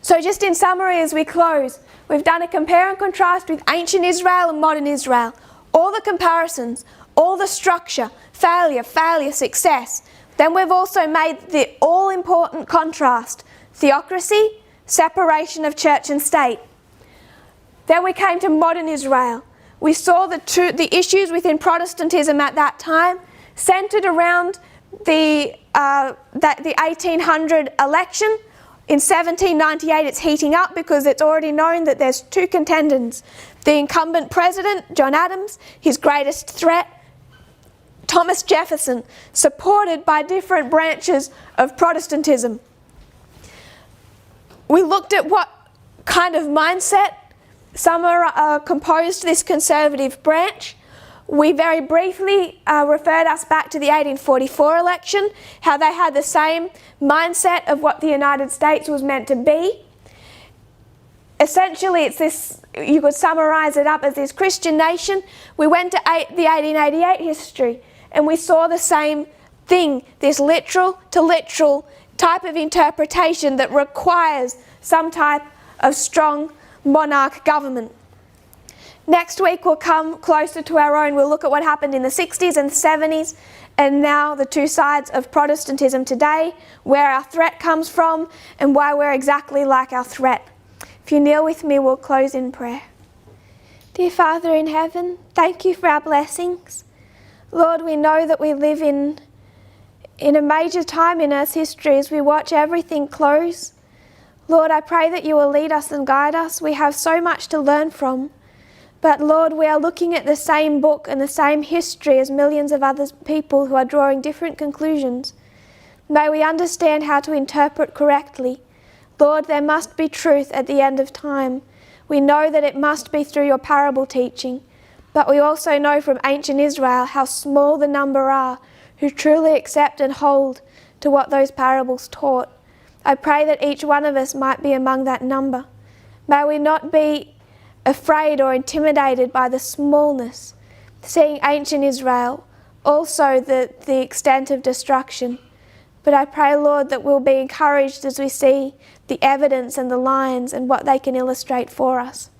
So just in summary as we close, we've done a compare and contrast with ancient Israel and modern Israel. All the comparisons, all the structure, failure, success. Then we've also made the all-important contrast, theocracy, separation of church and state. Then we came to modern Israel. We saw the issues within Protestantism at that time centred around the 1800 election. In 1798 it's heating up because it's already known that there's two contenders. The incumbent president, John Adams, his greatest threat, Thomas Jefferson, supported by different branches of Protestantism. We looked at what kind of mindset some are composed this conservative branch. We very briefly referred us back to the 1844 election, how they had the same mindset of what the United States was meant to be. Essentially, it's this, you could summarise it up as this Christian nation. We went to the 1888 history and we saw the same thing, this literal to literal type of interpretation that requires some type of strong monarch government. Next week we'll come closer to our own. We'll look at what happened in the 60s and 70s and now the two sides of Protestantism today, where our threat comes from and why we're exactly like our threat. If you kneel with me, we'll close in prayer. Dear Father in heaven, thank you for our blessings. Lord, we know that we live in a major time in Earth's history as we watch everything close. Lord, I pray that you will lead us and guide us. We have so much to learn from. But Lord, we are looking at the same book and the same history as millions of other people who are drawing different conclusions. May we understand how to interpret correctly. Lord, there must be truth at the end of time. We know that it must be through your parable teaching, but we also know from ancient Israel how small the number are who truly accept and hold to what those parables taught. I pray that each one of us might be among that number. May we not be afraid or intimidated by the smallness, seeing ancient Israel, also the extent of destruction. But I pray, Lord, that we'll be encouraged as we see the evidence and the lines and what they can illustrate for us.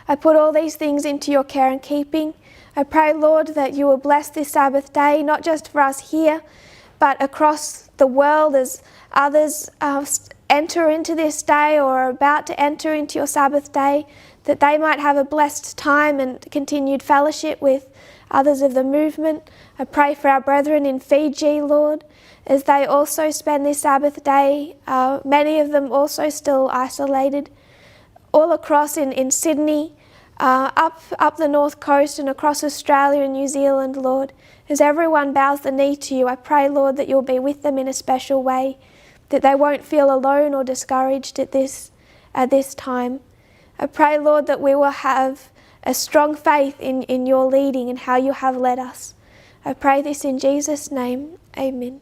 I put all these things into your care and keeping. I pray, Lord, that you will bless this Sabbath day, not just for us here, but across the world as others enter into this day or are about to enter into your Sabbath day, that they might have a blessed time and continued fellowship with others of the movement. I pray for our brethren in Fiji, Lord, as they also spend this Sabbath day, many of them also still isolated, all across in Sydney, up the north coast and across Australia and New Zealand, Lord. As everyone bows the knee to you, I pray, Lord, that you'll be with them in a special way, that they won't feel alone or discouraged at this time. I pray, Lord, that we will have a strong faith in your leading and how you have led us. I pray this in Jesus' name. Amen.